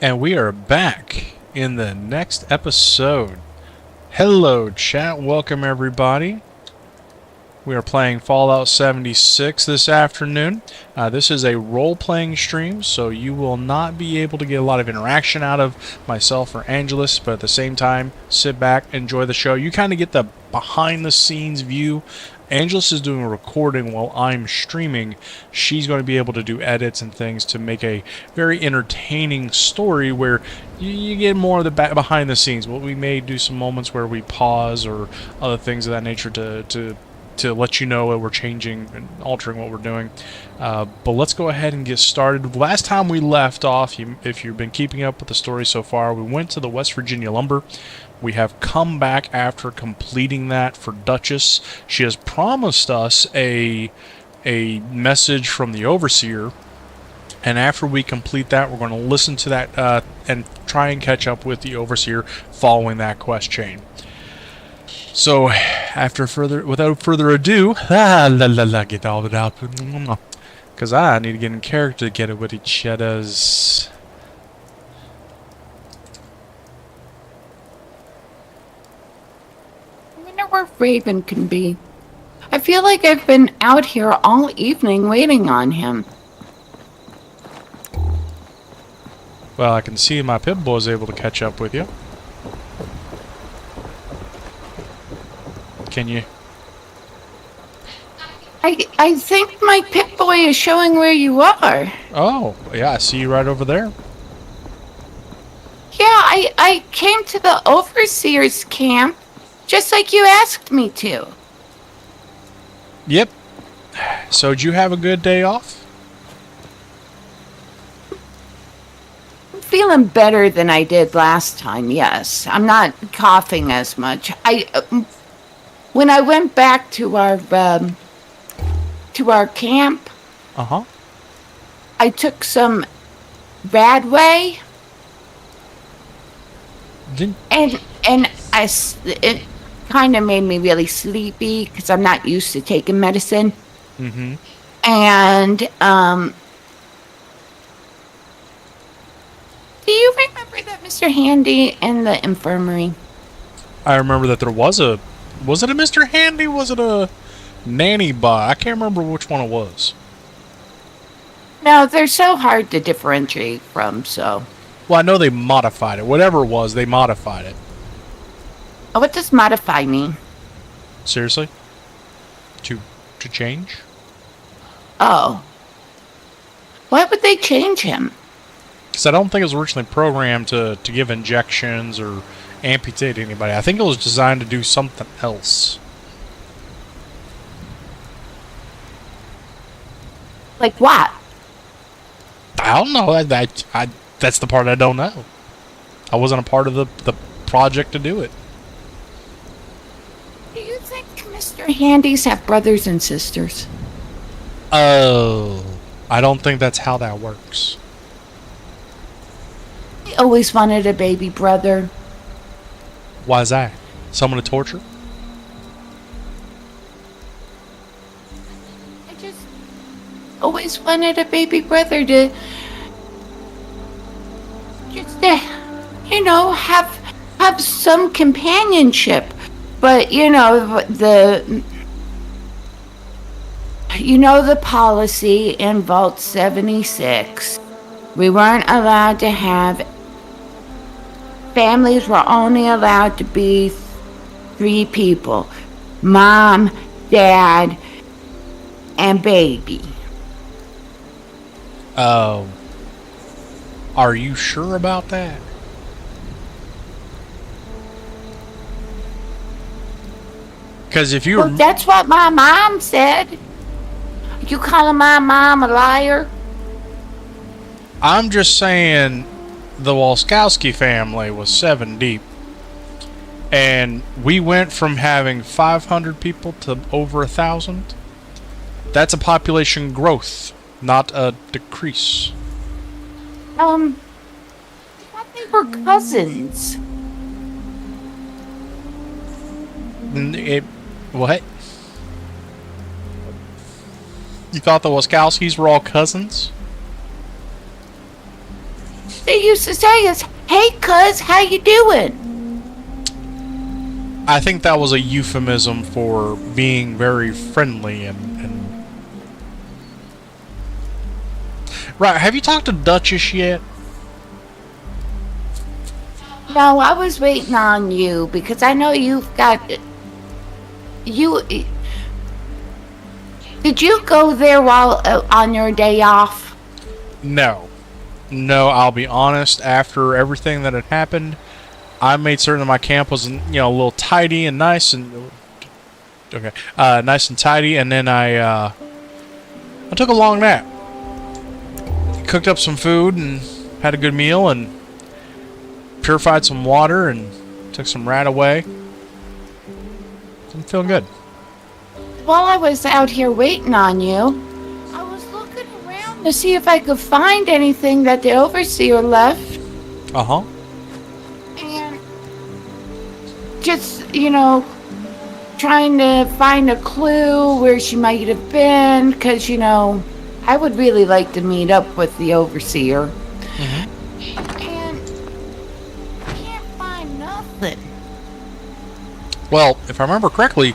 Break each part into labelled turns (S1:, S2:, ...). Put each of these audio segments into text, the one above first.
S1: And we are back in the next episode. Hello, chat. Welcome, everybody. We are playing Fallout 76 this afternoon. This is a role-playing stream, so you will not be able to get a lot of interaction out of myself or Angelus, but at the same time, sit back, enjoy the show. You kind of get the behind-the-scenes view. Angelus is doing a recording while I'm streaming. She's going to be able to do edits and things to make a very entertaining story where you get more of the behind the scenes. Well, we may do some moments where we pause or other things of that nature to let you know that we're changing and altering what we're doing. But let's go ahead and get started. Last time we left off, if you've been keeping up with the story so far, we went to the West Virginia lumber. We have come back after completing that for Duchess. She has promised us a message from the Overseer, and after we complete that, we're going to listen to that and try and catch up with the Overseer following that quest chain. So, without further ado, get all it out, because I need to get in character to get it with each others.
S2: I wonder where Raven can be. I feel like I've been out here all evening waiting on him.
S1: Well, I can see my Pip-Boy is able to catch up with you. Can you?
S2: I think my Pip-Boy is showing where you are.
S1: Oh, yeah, I see you right over there.
S2: Yeah, I came to the Overseer's camp just like you asked me to.
S1: Yep. So, did you have a good day off?
S2: I'm feeling better than I did last time, yes. I'm not coughing as much. When I went back to our camp, I took some Radway, and it kind of made me really sleepy because I'm not used to taking medicine.
S1: Mm-hmm.
S2: And do you remember that Mr. Handy in the infirmary?
S1: I remember that there was a... Was it a Mr. Handy? Was it a nanny bot? I can't remember which one it was.
S2: No, they're so hard to differentiate from, so...
S1: Well, I know they modified it. Whatever it was, they modified it.
S2: Oh, what does modify mean?
S1: Seriously? To change?
S2: Oh. Why would they change him?
S1: Because I don't think it was originally programmed to give injections or amputate anybody. I think it was designed to do something else.
S2: Like what?
S1: I don't know. That's the part I don't know. I wasn't a part of the project to do it.
S2: Do you think Mr. Handys have brothers and sisters?
S1: Oh, I don't think that's how that works.
S2: I always wanted a baby brother.
S1: Why is that? Someone to torture?
S2: I just always wanted a baby brother to just have some companionship. But the policy in Vault 76. We weren't allowed to have... Families were only allowed to be 3 people. Mom, Dad, and baby.
S1: Oh. Are you sure about that? Because if you...
S2: Well, that's what my mom said. You calling my mom a liar?
S1: I'm just saying the Walskowski family was 7 deep. And we went from having 500 people to over 1,000. That's a population growth, not a decrease.
S2: I thought they were cousins.
S1: What? You thought the Waskowskis were all cousins?
S2: they used to say is, "Hey, cuz, how you doing?"
S1: I think that was a euphemism for being very friendly and... Right, have you talked to Duchess yet?
S2: No, I was waiting on you because I know you've got... You... Did you go there while on your day off?
S1: No. No, I'll be honest, after everything that had happened, I made certain that my camp was, a little tidy and nice and... Okay. Nice and tidy, and then I took a long nap. Cooked up some food and had a good meal and purified some water and took some rat away. I'm feeling good.
S2: While I was out here waiting on you, I was looking around to see if I could find anything that the overseer left.
S1: Uh-huh.
S2: And just, trying to find a clue where she might have been, because, I would really like to meet up with the overseer.
S1: Mm-hmm.
S2: And I can't find nothing.
S1: Well, if I remember correctly,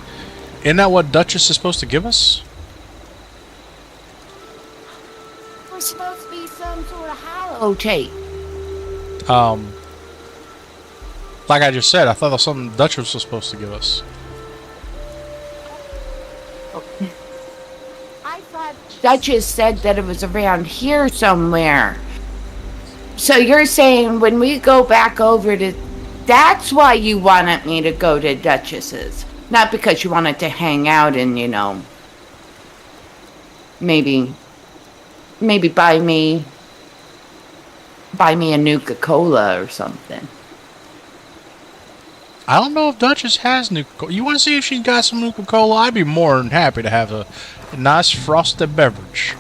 S1: isn't that what Duchess is supposed to give us?
S2: We're supposed to be some sort of holotape.
S1: Like I just said, I thought that was something Duchess was supposed to give us.
S2: I thought Duchess said that it was around here somewhere. So you're saying when we go back over to... That's why you wanted me to go to Duchess's. Not because you wanted to hang out and, maybe buy me a Nuka-Cola or something.
S1: I don't know if Duchess has Nuka-Cola. You want to see if she's got some Nuka-Cola? I'd be more than happy to have a nice frosted beverage.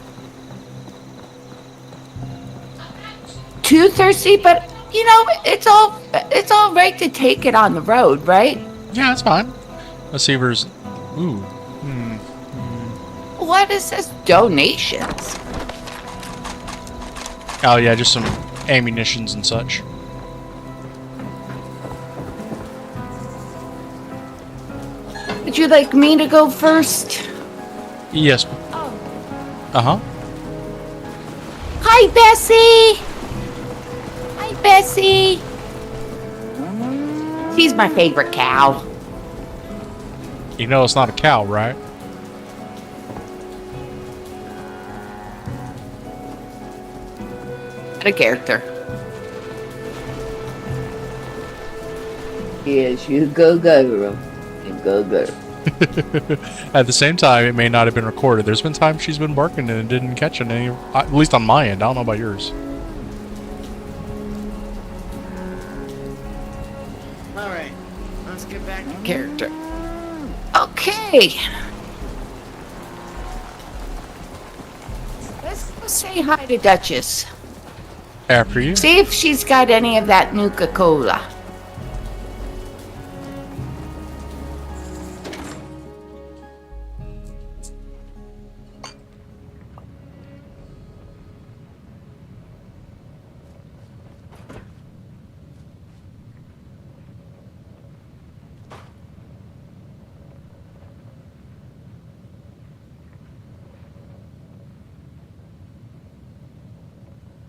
S2: Too thirsty, but it's all right to take it on the road, right?
S1: Yeah, that's fine. Let's see if there's... Ooh.
S2: What is this? Donations.
S1: Oh, yeah, just some ammunitions and such.
S2: Would you like me to go first?
S1: Yes.
S2: Oh.
S1: Uh-huh.
S2: Hi, Bessie! Hi, Bessie! She's my favorite cow.
S1: You know it's not a cow, right?
S2: What a character. Yes, you go, girl. You go, girl.
S1: At the same time, it may not have been recorded. There's been times she's been barking and it didn't catch any, at least on my end. I don't know about yours.
S2: Alright, let's get back to character. Okay. Let's go say hi to Duchess.
S1: After you.
S2: See if she's got any of that Nuka-Cola.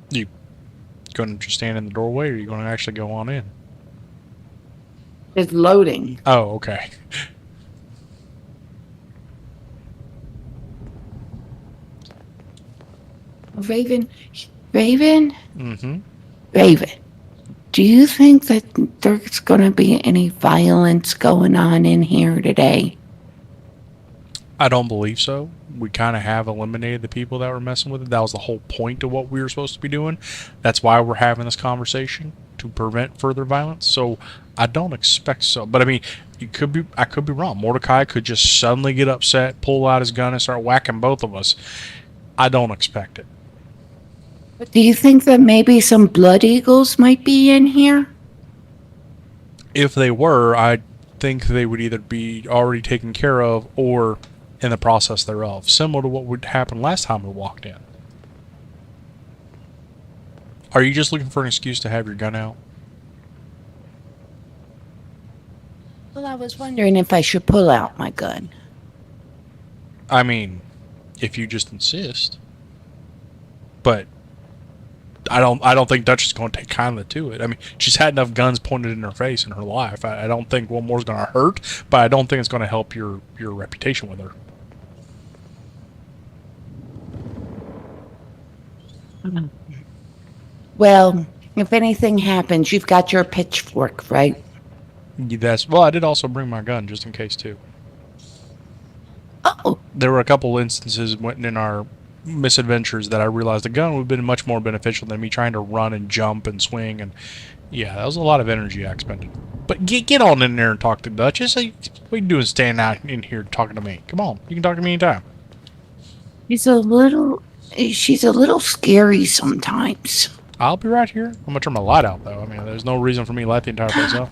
S1: You going to just stand in the doorway, or are you going to actually go on in?
S2: It's loading.
S1: Oh, okay.
S2: Raven?
S1: Mm-hmm.
S2: Raven, do you think that there's going to be any violence going on in here today?
S1: I don't believe so. We kind of have eliminated the people that were messing with it. That was the whole point of what we were supposed to be doing. That's why we're having this conversation, to prevent further violence. So I don't expect so. But I mean, I could be wrong. Mordecai could just suddenly get upset, pull out his gun, and start whacking both of us. I don't expect it.
S2: But do you think that maybe some blood eagles might be in here?
S1: If they were, I think they would either be already taken care of or in the process thereof, similar to what would happen last time we walked in. Are you just looking for an excuse to have your gun out?
S2: Well, I was wondering if I should pull out my gun.
S1: I mean, if you just insist. But I don't think Dutch is going to take kindly to it. I mean, she's had enough guns pointed in her face in her life. I don't think one more is going to hurt, but I don't think it's going to help your reputation with her.
S2: Well, if anything happens, you've got your pitchfork, right?
S1: Well, I did also bring my gun just in case too.
S2: Oh,
S1: There were a couple instances in our misadventures that I realized the gun would have been much more beneficial than me trying to run and jump and swing, and yeah, that was a lot of energy I expended. But get on in there and talk to Duchess. What are you doing standing out in here talking to me? Come on, you can talk to me anytime.
S2: she's a little scary sometimes.
S1: I'll be right here. I'm gonna turn my light out though. I mean, there's no reason for me to light the entire place up.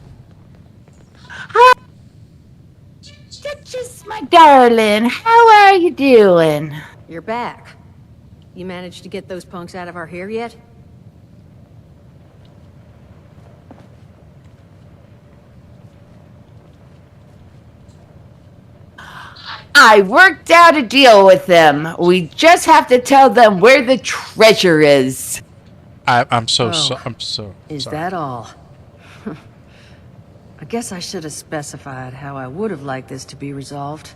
S2: Duchess, my darling, how are you doing?
S3: You're back. You managed to get those punks out of our hair yet?
S2: I worked out a deal with them. We just have to tell them where the treasure is.
S1: I'm so
S3: Is
S1: sorry.
S3: that all? I guess I should have specified how I would have liked this to be resolved.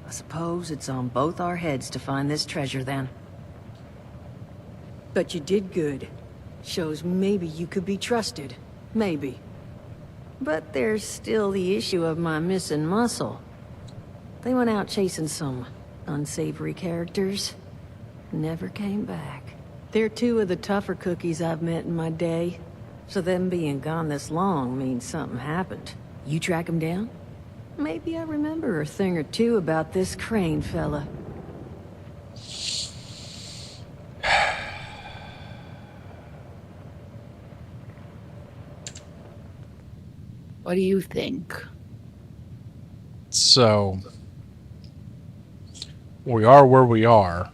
S3: I suppose it's on both our heads to find this treasure then. But you did good. Shows maybe you could be trusted. Maybe. But there's still the issue of my missing muscle. They went out chasing some unsavory characters. Never came back. They're two of the tougher cookies I've met in my day. So them being gone this long means something happened. You track them down? Maybe I remember a thing or two about this Crane fella.
S2: What do you think?
S1: So we are where we are.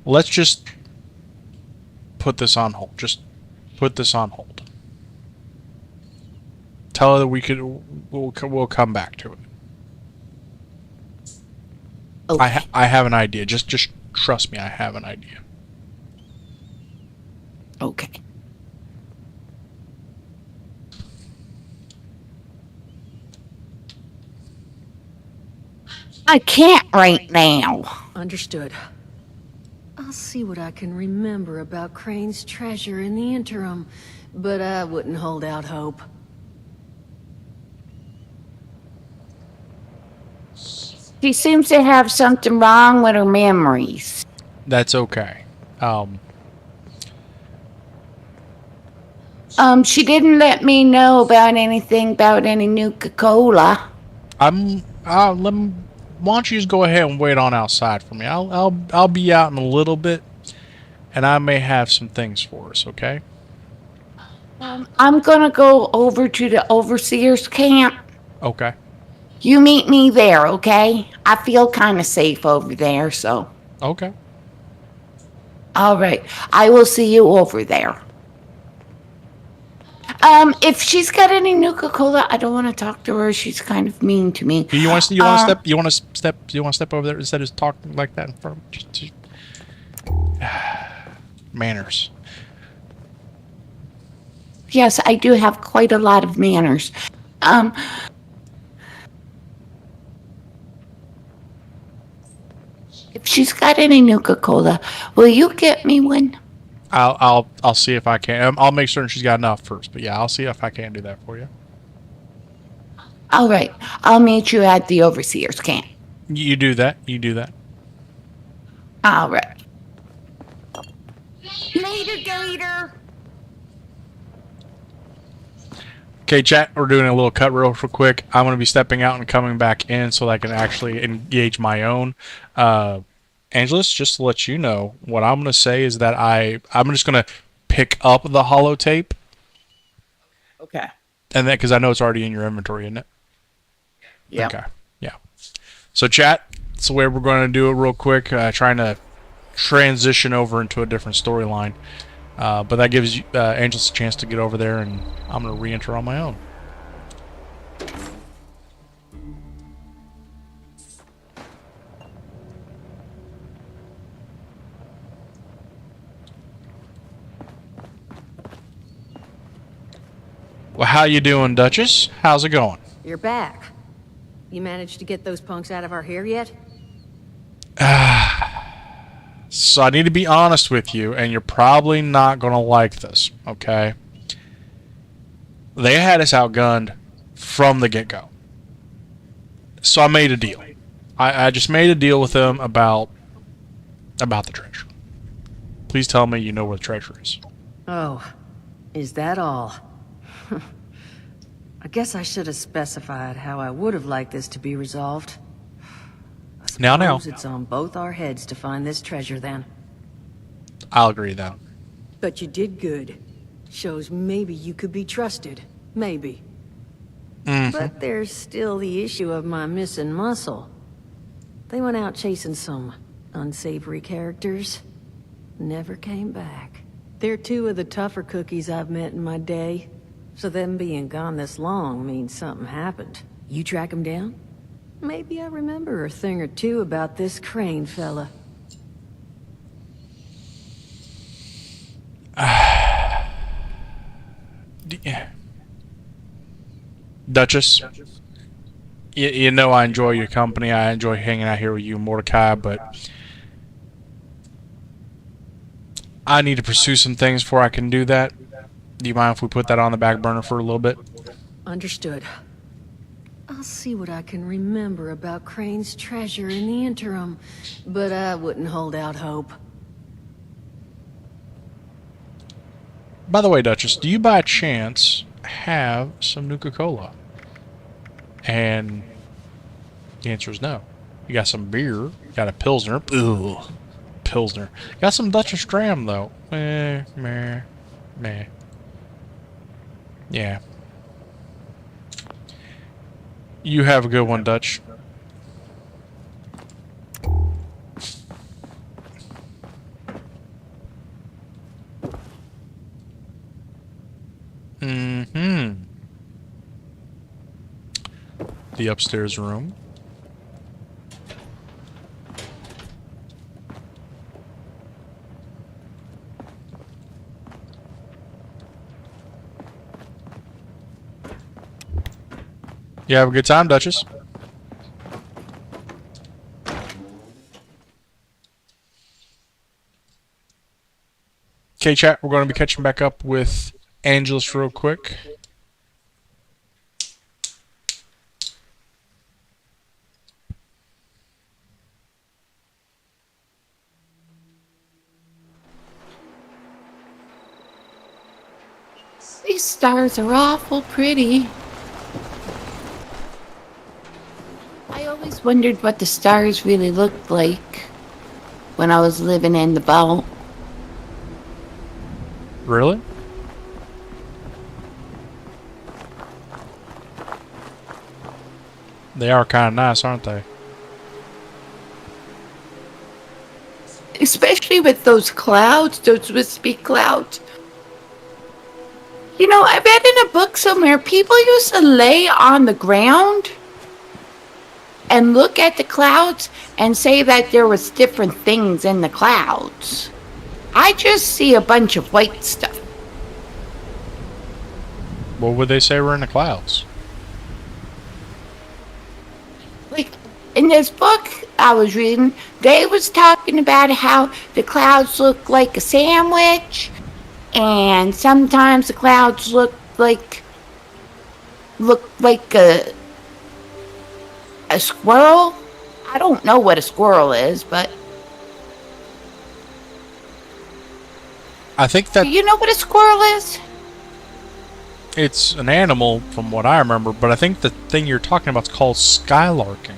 S1: Let's just put this on hold. Just put this on hold. Tell her that we'll come back to it.
S2: Okay.
S1: I have an idea. Just trust me. I have an idea.
S2: Okay. I can't right now.
S3: Understood. I'll see what I can remember about Crane's treasure in the interim, but I wouldn't hold out hope.
S2: She seems to have something wrong with her memories.
S1: That's okay.
S2: She didn't let me know about anything about any Nuka-Cola.
S1: Why don't you just go ahead and wait on outside for me? I'll be out in a little bit, and I may have some things for us. Okay?
S2: I'm gonna go over to the overseer's camp.
S1: Okay.
S2: You meet me there, okay? I feel kind of safe over there, so.
S1: Okay.
S2: All right. I will see you over there. If she's got any Nuka-Cola, I don't want to talk to her. She's kind of mean to me.
S1: You want to step over there instead of talking like that in front of just manners.
S2: Yes, I do have quite a lot of manners. If she's got any Nuka-Cola, will you get me one?
S1: I'll see if I can. I'll make sure she's got enough first. But yeah, I'll see if I can do that for you.
S2: All right. I'll meet you at the overseer's camp.
S1: You do that. You do that.
S2: All right. Later, Gator.
S1: Okay, chat. We're doing a little cut real quick. I'm going to be stepping out and coming back in so that I can actually engage my own. Angelus, just to let you know, what I'm going to say is that I'm just going to pick up the holotape.
S2: Okay.
S1: And then, because I know it's already in your inventory, isn't it?
S2: Yeah.
S1: Okay. Yeah. So, chat, It's the way we're going to do it real quick, trying to transition over into a different storyline. But that gives Angelus a chance to get over there, and I'm going to re-enter on my own. Well, how you doing, Duchess? How's it going?
S3: You're back. You managed to get those punks out of our hair yet?
S1: So I need to be honest with you, and you're probably not going to like this, okay? They had us outgunned from the get-go. So I made a deal. I just made a deal with them about the treasure. Please tell me you know where the treasure is.
S3: Oh, is that all? I guess I should have specified how I would have liked this to be resolved.
S1: Now.
S3: It's on both our heads to find this treasure, then.
S1: I'll agree, then.
S3: But you did good. Shows maybe you could be trusted. Maybe. But there's still the issue of my missing muscle. They went out chasing some unsavory characters. Never came back. They're two of the tougher cookies I've met in my day. So them being gone this long means something happened. You track them down? Maybe I remember a thing or two about this Crane fella.
S1: Duchess, you know I enjoy your company. I enjoy hanging out here with you and Mordecai, but I need to pursue some things before I can do that. Do you mind if we put that on the back burner for a little bit?
S3: Understood. I'll see what I can remember about Crane's treasure in the interim, but I wouldn't hold out hope.
S1: By the way, Duchess, do you by chance have some Nuka-Cola? And the answer is no. You got some beer. You got a Pilsner. Ugh. Pilsner. Got some Duchess Dram, though. Meh. Yeah. You have a good one, Dutch. The upstairs room. You have a good time, Duchess? Okay, chat, we're going to be catching back up with Angelus real quick.
S2: These stars are awful pretty. I always wondered what the stars really looked like when I was living in the boat.
S1: Really? They are kind of nice, aren't they?
S2: Especially with those clouds, those wispy clouds. You know, I read in a book somewhere, people used to lay on the ground and look at the clouds and say that there was different things in the clouds. I just see a bunch of white stuff.
S1: What would they say were in the clouds?
S2: Like, in this book I was reading, they was talking about how the clouds look like a sandwich, and sometimes the clouds look like a squirrel. I don't know what a squirrel is, but
S1: I think that
S2: do you know what a squirrel is?
S1: it's an animal from what I remember, but I think the thing you're talking about is called skylarking.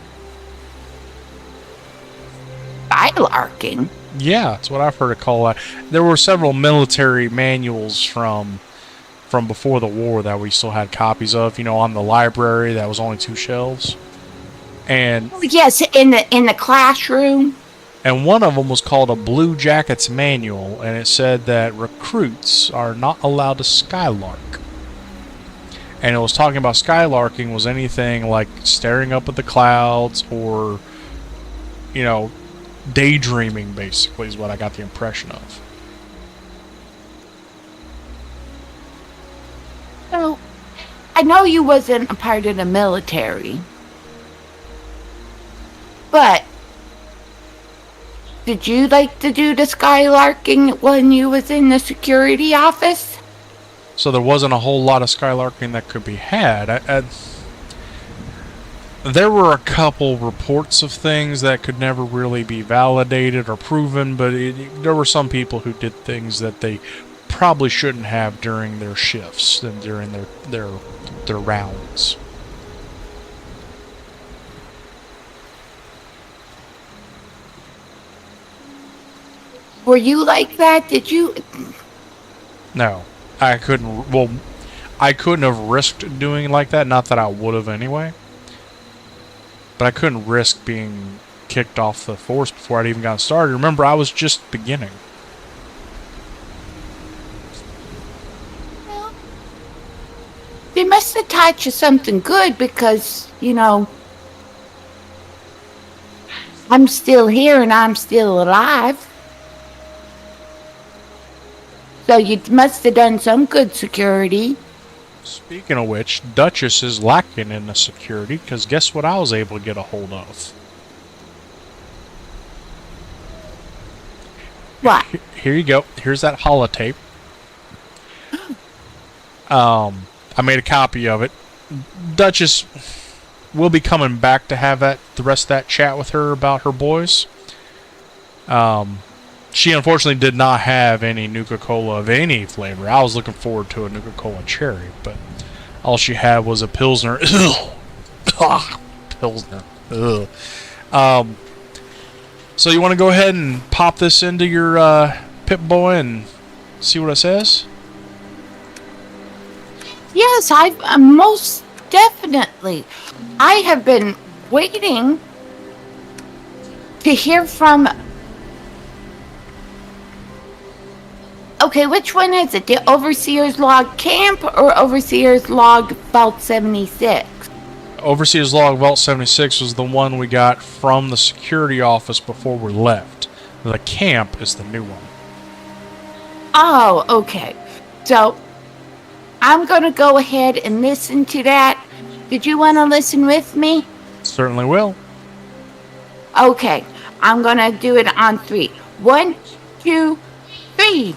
S2: Skylarking?
S1: Yeah, that's what I've heard it called. There were several military manuals from before the war that we still had copies of, you know, on the library that was only 2 shelves. And
S2: Yes, in the classroom.
S1: and one of them was called a Blue Jackets Manual, and it said that recruits are not allowed to skylark. And it was talking about skylarking was anything like staring up at the clouds or, you know, daydreaming, basically, is what I got the impression of.
S2: So, I know you wasn't a part of the military, but did you like to do the skylarking when you was in the security office?
S1: So there wasn't a whole lot of skylarking that could be had. There were a couple reports of things that could never really be validated or proven, but there were some people who did things that they probably shouldn't have during their shifts and during their rounds.
S2: Were you like that? Did you?
S1: No, I couldn't. Well, I couldn't have risked doing like that. Not that I would have anyway. But I couldn't risk being kicked off the force before I'd even gotten started. Remember, I was just beginning.
S2: They must have taught you something good because, you know, I'm still here and I'm still alive. So you must have done some good security.
S1: Speaking of which, Duchess is lacking in the security, because guess what I was able to get a hold of?
S2: What?
S1: Here you go. Here's that holotape. I made a copy of it. Duchess will be coming back to have the rest of that chat with her about her boys. She unfortunately did not have any Nuka-Cola of any flavor. I was looking forward to a Nuka-Cola cherry, but all she had was a Pilsner. Pilsner. Ugh. So you want to go ahead and pop this into your Pip-Boy and see what it says?
S2: Yes, I most definitely. I have been waiting to hear from. Okay, which one is it? The Overseer's Log Camp or Overseer's Log Vault 76?
S1: Overseer's Log Vault 76 was the one we got from the security office before we left. The camp is the new one.
S2: Oh, okay. So, I'm going to go ahead and listen to that. Did you want to listen with me?
S1: Certainly will.
S2: Okay, I'm going to do it on 3. 1, 2, 3.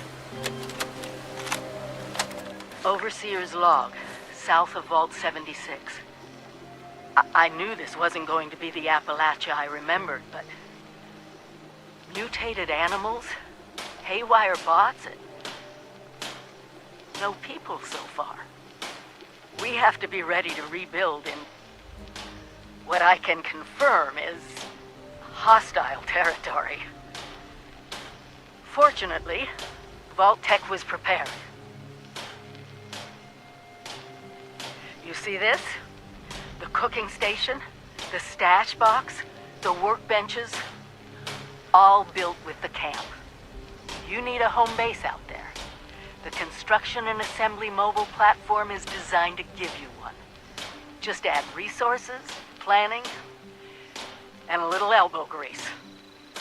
S4: Overseer's Log, south of Vault 76. I knew this wasn't going to be the Appalachia I remembered, but mutated animals, haywire bots, and no people so far. We have to be ready to rebuild in what I can confirm is hostile territory. Fortunately, Vault Tech was prepared. You see this? The cooking station, the stash box, the workbenches, all built with the camp. You need a home base out there. The construction and assembly mobile platform is designed to give you one. Just add resources, planning, and a little elbow grease.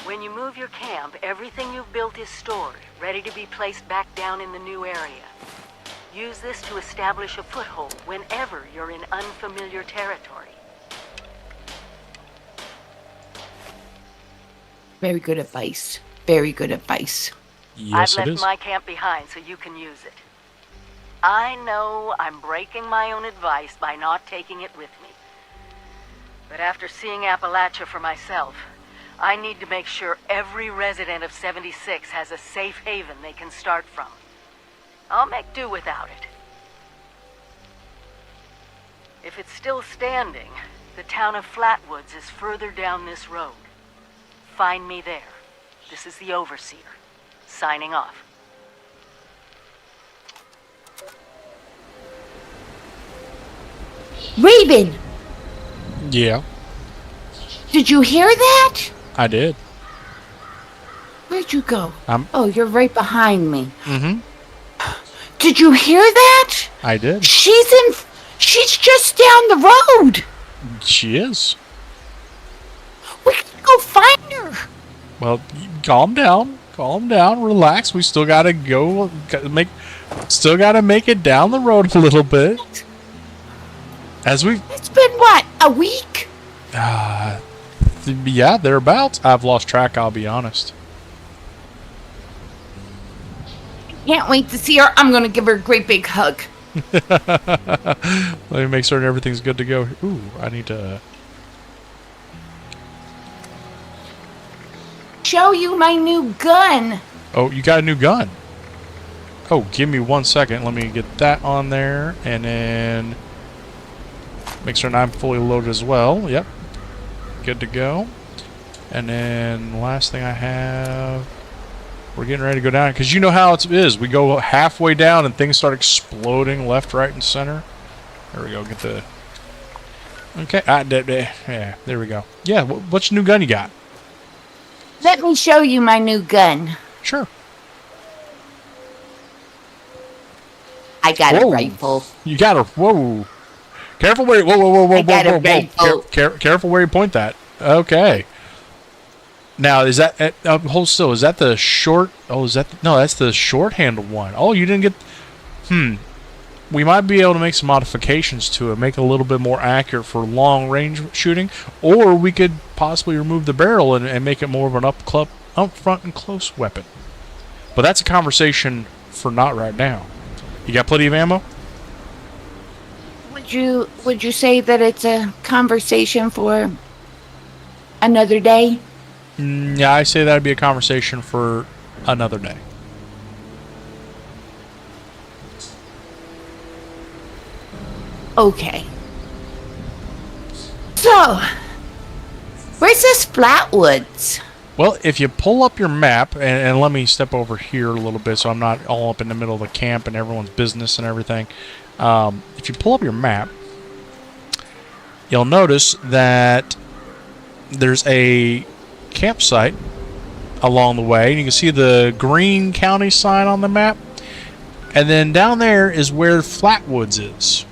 S4: When you move your camp, everything you've built is stored, ready to be placed back down in the new area. Use this to establish a foothold whenever you're in unfamiliar territory.
S2: Very good advice. Very good advice.
S1: Yes,
S4: I've
S1: it
S4: left
S1: is.
S4: my camp behind so you can use it. I know I'm breaking my own advice by not taking it with me. But after seeing Appalachia for myself, I need to make sure every resident of 76 has a safe haven they can start from. I'll make do without it. If it's still standing, the town of Flatwoods is further down this road. Find me there. This is the Overseer, signing off.
S2: Raven!
S1: Yeah.
S2: Did you hear that?
S1: I did.
S2: Where'd you go?
S1: I'm-
S2: Oh, you're right behind me.
S1: Mm-hmm.
S2: Did you hear that?
S1: I did.
S2: She's just down the road.
S1: She is.
S2: We can go find her.
S1: Well, calm down. Calm down. Relax. We still gotta go. Still gotta make it down the road a little bit. As we.
S2: It's been what? A week?
S1: Yeah, thereabouts. I've lost track. I'll be honest.
S2: Can't wait to see her. I'm gonna give her a great big hug.
S1: Let me make certain everything's good to go. Ooh, I need to.
S2: Show you my new gun.
S1: Oh, you got a new gun. Oh, give me 1 second. Let me get that on there, and then make certain I'm fully loaded as well. Yep, good to go. And then last thing I have, we're getting ready to go down because you know how it is. We go halfway down and things start exploding left, right, and center. There we go. Get the. Okay. Yeah. There we go. Yeah. What's new gun you got?
S2: Let me show you my new gun.
S1: Sure.
S2: I got
S1: Whoa.
S2: a rifle.
S1: You got a whoa. Careful where whoa.
S2: I got a rifle.
S1: Careful where you point that. Okay. Now is that hold still? Is that the short? Oh, is that no? That's the short-handled one. Oh, you didn't get. We might be able to make some modifications to it, make it a little bit more accurate for long-range shooting, or we could possibly remove the barrel and make it more of an up front and close weapon. But that's a conversation for not right now. You got plenty of ammo?
S2: Would you say that it's a conversation for another day?
S1: Yeah, I say that'd be a conversation for another day.
S2: Okay. So, where's this Flatwoods?
S1: Well, if you pull up your map, and let me step over here a little bit so I'm not all up in the middle of the camp and everyone's business and everything. If you pull up your map, you'll notice that there's a campsite along the way. And you can see the Green County sign on the map. And then down there is where Flatwoods is.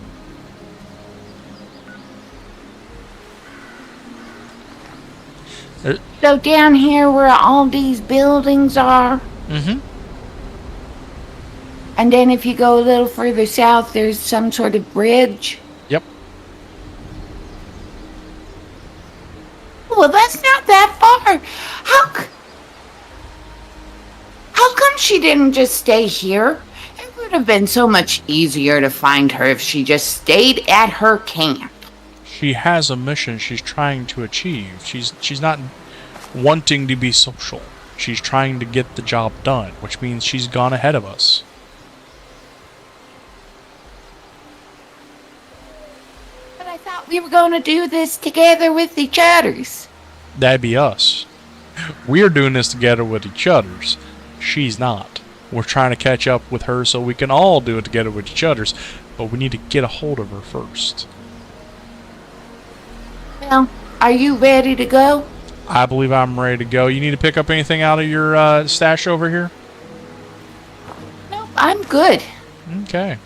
S2: So down here where all these buildings are,
S1: Mm-hmm.
S2: and then if you go a little further south, there's some sort of bridge.
S1: Yep.
S2: Well, that's not that far. How come she didn't just stay here? It would have been so much easier to find her if she just stayed at her camp.
S1: She has a mission she's trying to achieve. She's not wanting to be social. She's trying to get the job done, which means she's gone ahead of us.
S2: But I thought we were going to do this together with each other's.
S1: That'd be us. We're doing this together with each other's. She's not. We're trying to catch up with her so we can all do it together with each other's, but we need to get a hold of her first.
S2: Well, are you ready to go?
S1: I believe I'm ready to go. You need to pick up anything out of your stash over here?
S2: No, I'm good.
S1: Okay.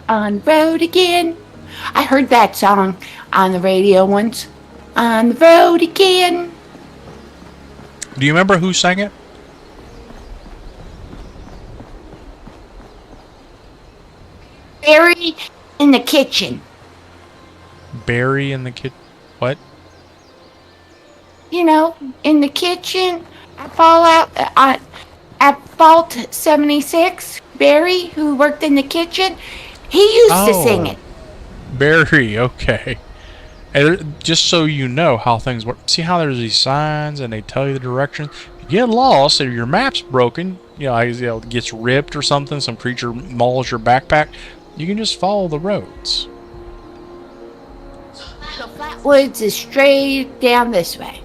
S2: On the road again. I heard that song on the radio once. On the road again.
S1: Do you remember who sang it?
S2: Barry in the kitchen.
S1: Barry in the kid. What?
S2: You know, in the kitchen at Fault 76. Barry, who worked in the kitchen, he used to sing it.
S1: Barry, okay. And just so you know how things work. See how there's these signs and they tell you the directions? If you get lost or your map's broken, it gets ripped or something, some creature mauls your backpack, you can just follow the roads.
S2: So Flatwoods is straight down this way.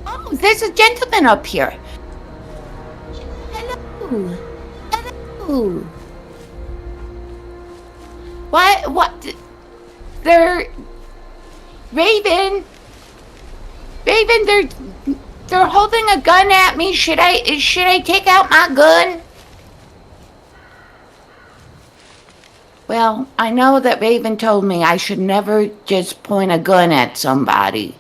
S2: Oh, there's a gentleman up here. Hello. Hello. What? they're Raven. Raven, they're holding a gun at me. Should I take out my gun? Well, I know that Raven told me I should never just point a gun at somebody.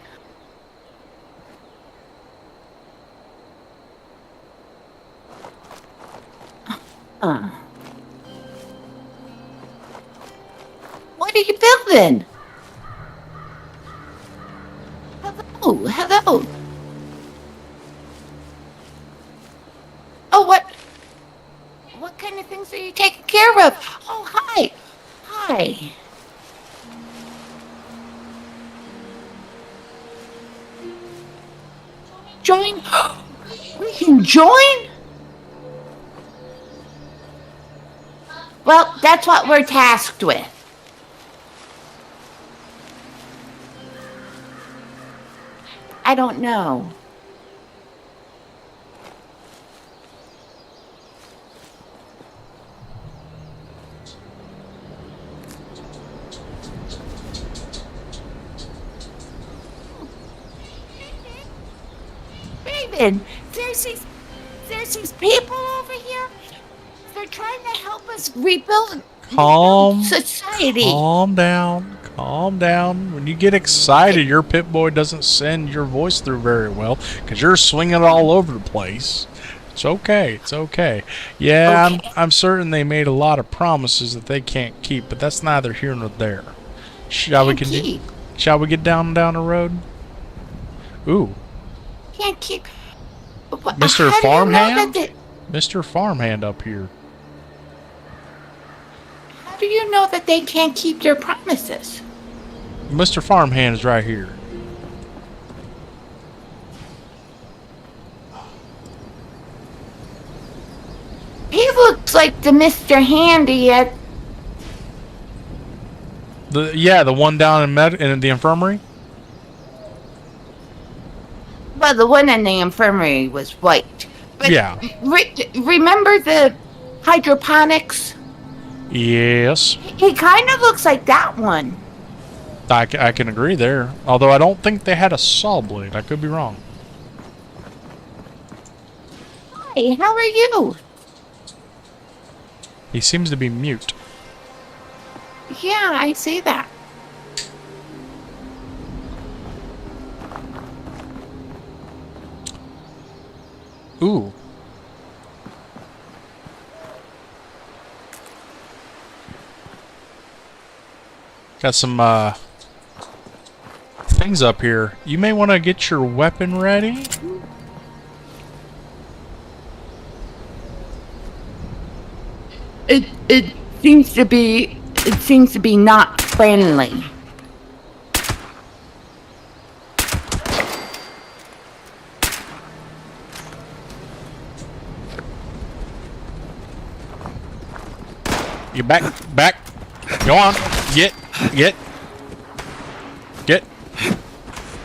S2: What are you building? Hello. Oh, what kind of things are you taking care of? Oh, hi. Join? We can join? Well, that's what we're tasked with. I don't know. Raven, there's these people over here. They're trying to help us rebuild society.
S1: Calm down. When you get excited, your Pip-Boy doesn't send your voice through very well because you're swinging it all over the place. It's okay. Yeah,
S2: Okay.
S1: I'm certain they made a lot of promises that they can't keep, but that's neither here nor there. Shall we get down the road? Ooh,
S2: Can't keep.
S1: Mr.
S2: How do you know
S1: Farmhand?
S2: that
S1: Mr. Farmhand up here.
S2: How do you know that they can't keep their promises?
S1: Mr. Farmhand is right here.
S2: He looks like the Mr. Handy at.
S1: The one down in the infirmary.
S2: Well, the one in the infirmary was white. But
S1: Yeah.
S2: Remember the hydroponics?
S1: Yes,
S2: He kind of looks like that one.
S1: I can agree there. Although I don't think they had a saw blade. I could be wrong.
S2: Hi, how are you?
S1: He seems to be mute.
S2: Yeah, I see that.
S1: Ooh. Got some things up here. You may want to get your weapon ready.
S2: It seems to be not friendly.
S1: You back. Go on. Get.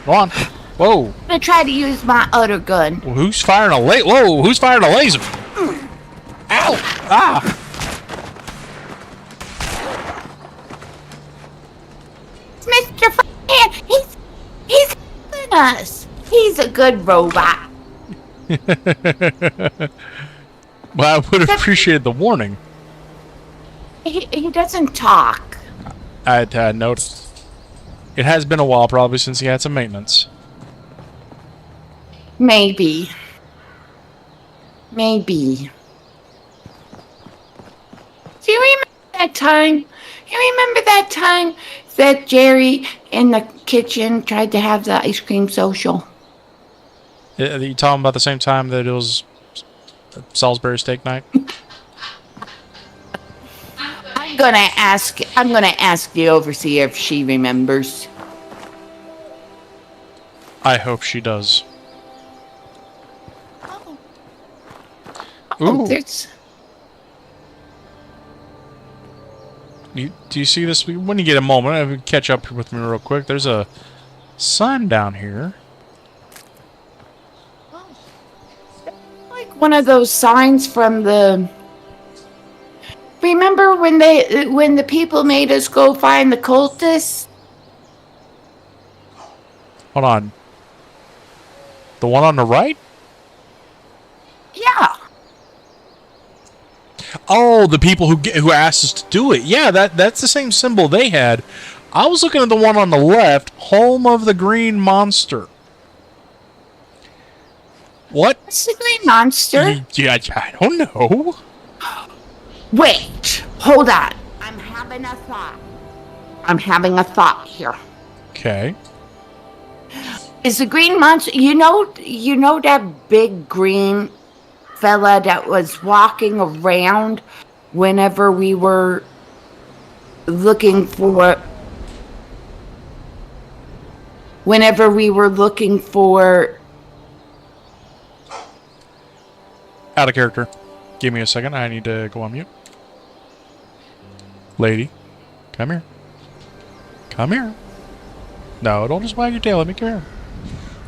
S1: Go on. Whoa.
S2: I'm gonna try to use my other gun.
S1: Well, who's firing a laser? Whoa, who's firing a laser? Ow! Ah!
S2: Mr. Fan, he's helping us. He's a good robot.
S1: Well, I would have appreciated the warning.
S2: He doesn't talk.
S1: I had noticed. It has been a while, probably, since he had some maintenance.
S2: Maybe. Do you remember that time? That Jerry in the kitchen tried to have the ice cream social?
S1: You talking about the same time that it was Salisbury steak night?
S2: I'm gonna ask the overseer if she remembers.
S1: I hope she does.
S2: Oh,
S1: Ooh.
S2: there's.
S1: Do you see this? When you get a moment, catch up with me real quick. There's a sign down here.
S2: Like one of those signs from the. Remember when the people made us go find the cultists?
S1: Hold on. The one on the right?
S2: Yeah.
S1: Oh, the people who asked us to do it. Yeah, that's the same symbol they had. I was looking at the one on the left, home of the green monster. What?
S2: What's the green monster?
S1: Yeah, I don't know.
S2: Wait, hold on. I'm having a thought here.
S1: Okay.
S2: Is the green monster, you know that big green fella that was walking around whenever we were looking for
S1: Out of character. Give me a second. I need to go on mute. Lady, come here. Come here. No, don't just wag your tail at me. Come here.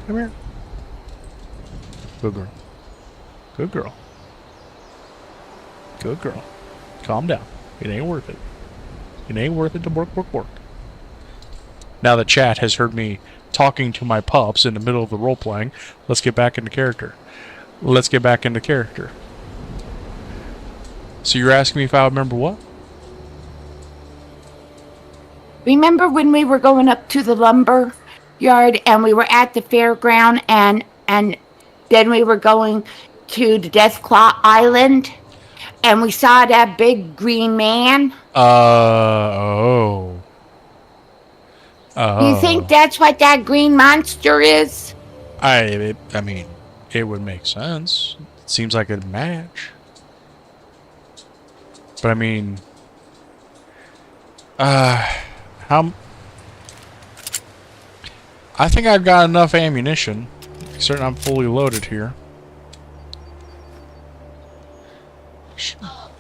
S1: Come here. Good girl. Good girl. Good girl. Calm down. It ain't worth it. It ain't worth it to work. Now the chat has heard me talking to my pups in the middle of the role playing. Let's get back into character. So you're asking me if I remember what?
S2: Remember when we were going up to the lumber yard and we were at the fairground and then we were going to the Deathclaw Island and we saw that big green man?
S1: Oh.
S2: You think that's what that green monster is?
S1: I mean, it would make sense. It seems like it'd match. But I mean, how? I think I've got enough ammunition. Certain I'm fully loaded here.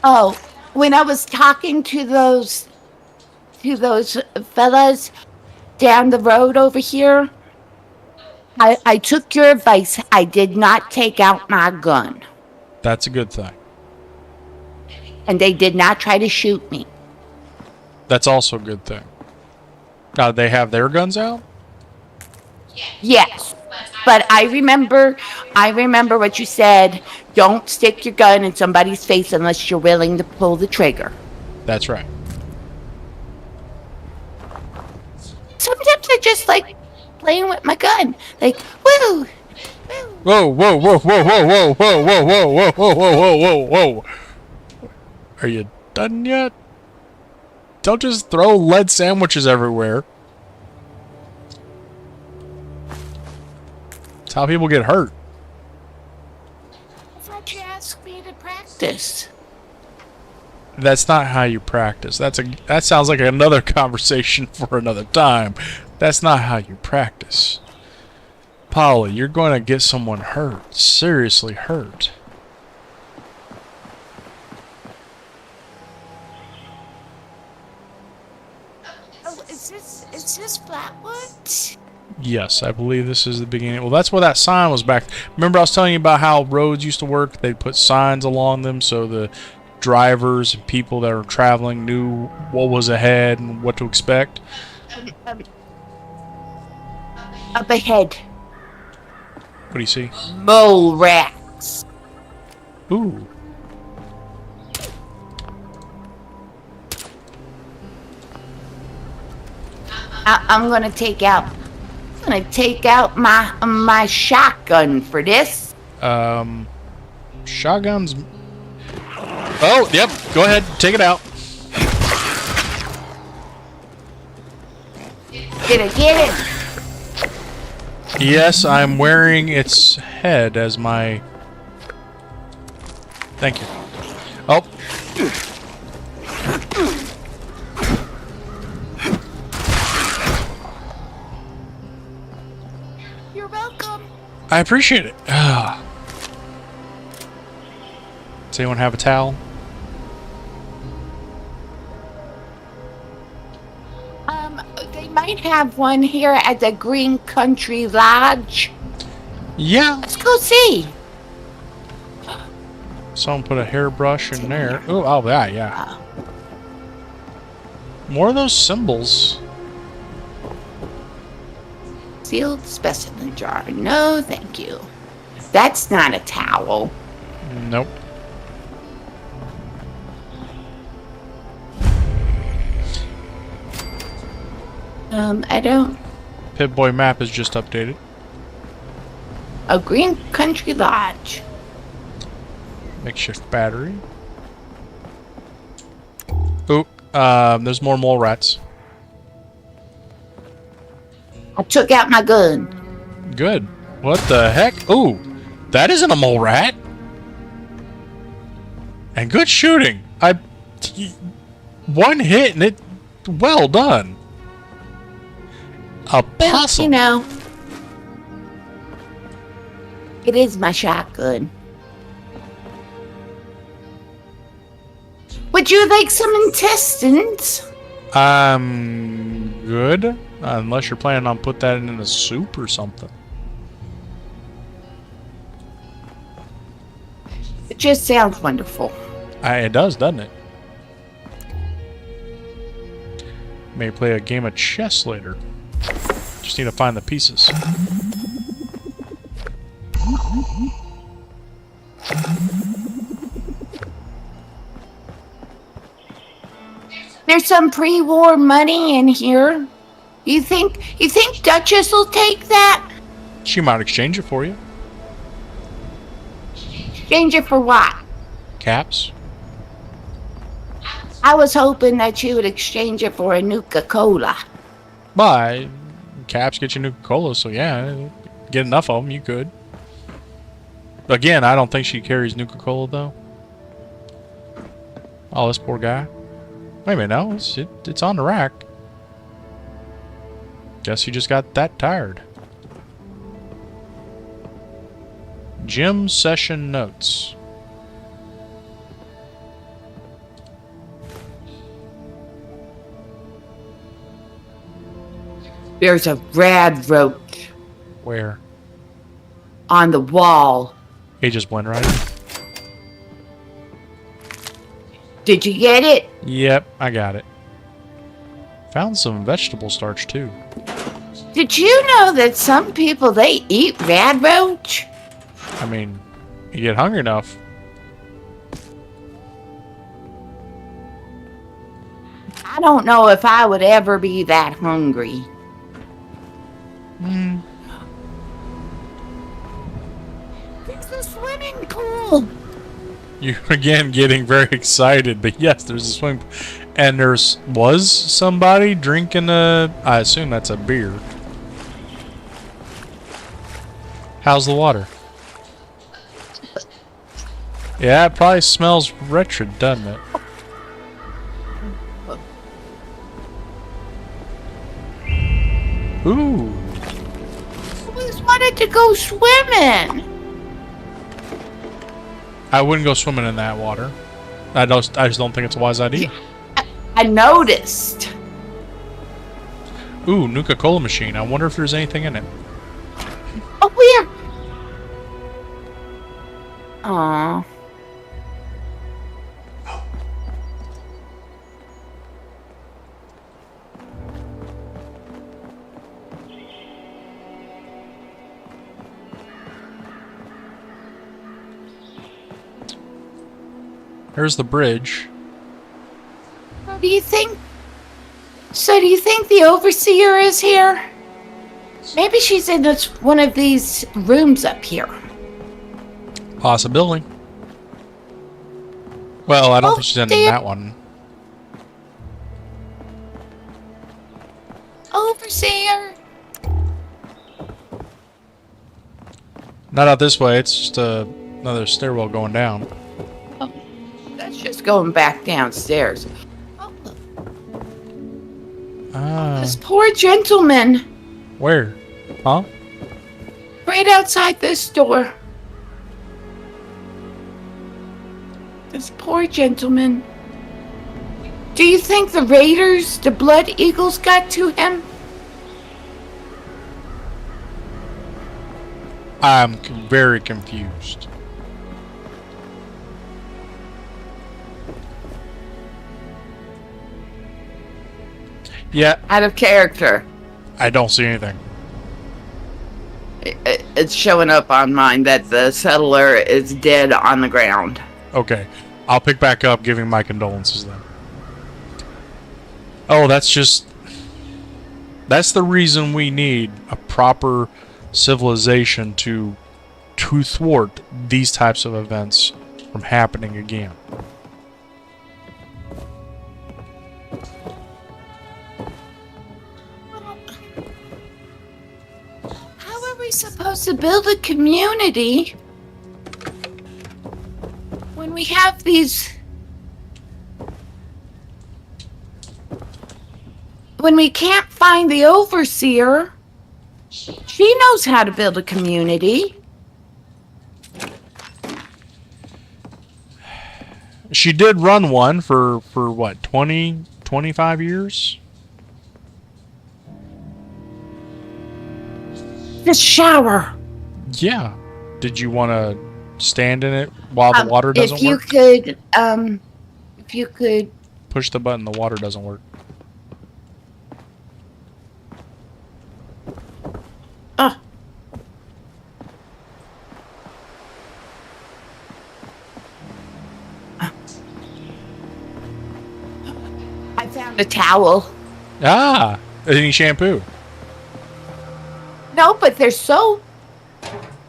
S2: Oh, when I was talking to those fellas down the road over here, I took your advice. I did not take out my gun.
S1: That's a good thing.
S2: And they did not try to shoot me.
S1: That's also a good thing. Now, they have their guns out?
S2: Yes. But I remember what you said. Don't stick your gun in somebody's face unless you're willing to pull the trigger.
S1: That's right.
S2: Sometimes I just like playing with my gun. Like, woo!
S1: Whoa, whoa, whoa, whoa, whoa, whoa, whoa, whoa, whoa, whoa, whoa, whoa, whoa, whoa. Are you done yet? Don't just throw lead sandwiches everywhere. That's how people get hurt.
S2: I thought you asked me to practice.
S1: That's not how you practice. That sounds like another conversation for another time. That's not how you practice. Polly, you're going to get someone hurt. Seriously hurt.
S2: Oh, is this Flatwoods?
S1: Yes, I believe this is the beginning. Well, that's where that sign was back. Remember I was telling you about how roads used to work? They'd put signs along them so the drivers and people that were traveling knew what was ahead and what to expect.
S2: Up ahead.
S1: What do you see?
S2: Mole rats.
S1: Ooh.
S2: I'm gonna take out my shotgun for this.
S1: Shotguns. Oh, yep. Go ahead. Take it out.
S2: Get it.
S1: Yes, I'm wearing its head as my... Thank you. Oh.
S2: You're welcome.
S1: I appreciate it. Does anyone have a towel?
S2: They might have one here at the Green Country Lodge.
S1: Yeah.
S2: Let's go see.
S1: Someone put a hairbrush in there. Oh, yeah. More of those symbols.
S2: sealed specimen jar. No, thank you. That's not a towel.
S1: Nope.
S2: I don't...
S1: Pip-Boy map is just updated.
S2: A green country lodge.
S1: Makeshift battery. Ooh, there's more mole rats.
S2: I took out my gun.
S1: Good. What the heck? Ooh, that isn't a mole rat. And good shooting. One hit and it... Well done. A
S2: Well,
S1: possum.
S2: you know, it is my shotgun. Would you like some intestines?
S1: Good. Unless you're planning on put that in a soup or something.
S2: It just sounds wonderful.
S1: It does, doesn't it? May play a game of chess later. Just need to find the pieces.
S2: There's some pre-war money in here. You think Duchess will take that?
S1: She might exchange it for you.
S2: Exchange it for what?
S1: Caps?
S2: I was hoping that she would exchange it for a Nuka-Cola.
S1: But caps get you Nuka-Cola, so yeah, get enough of them, you could. Again, I don't think she carries Nuka-Cola, though. Oh, this poor guy. Wait a minute, no, it's on the rack. Guess he just got that tired. Gym session notes.
S2: There's a rad roach
S1: Where?
S2: on the wall.
S1: He just went right in.
S2: Did you get it?
S1: Yep, I got it. Found some vegetable starch, too.
S2: Did you know that some people, they eat rad roach?
S1: I mean, you get hungry enough.
S2: I don't know if I would ever be that hungry. There's a swimming pool.
S1: You're again getting very excited, but yes, there's a swing, and was somebody drinking I assume that's a beer. How's the water? Yeah, it probably smells wretched, doesn't it? Ooh.
S2: I always wanted to go swimming.
S1: I wouldn't go swimming in that water. I just don't think it's a wise idea.
S2: I noticed.
S1: Ooh, Nuka-Cola machine. I wonder if there's anything in it.
S2: Oh, where? Aw.
S1: There's the bridge.
S2: Do you think... So do you think the overseer is here? Maybe she's in one of these rooms up here.
S1: Possibility. Well, I don't think she's in
S2: dear.
S1: that one.
S2: Overseer.
S1: Not out this way. It's just another stairwell going down.
S2: That's just going back downstairs. Oh, this poor gentleman.
S1: Where? Huh?
S2: Right outside this door. This poor gentleman. Do you think the raiders, the Blood Eagles, got to him?
S1: I'm very confused. Yeah,
S2: Out of character.
S1: I don't see anything.
S2: It's showing up on mine that the settler is dead on the ground.
S1: Okay. I'll pick back up giving my condolences then. Oh, that's the reason we need a proper civilization to thwart these types of events from happening again.
S2: How are we supposed to build a community when we have these... When we can't find the overseer? She knows how to build a community.
S1: She did run one for what, 20, 25 years?
S2: The shower.
S1: Yeah. Did you want to stand in it while the water doesn't
S2: if you
S1: work?
S2: if you could...
S1: Push the button, the water doesn't work.
S2: Oh. I found a towel.
S1: Ah! Any shampoo?
S2: No, but there's soap.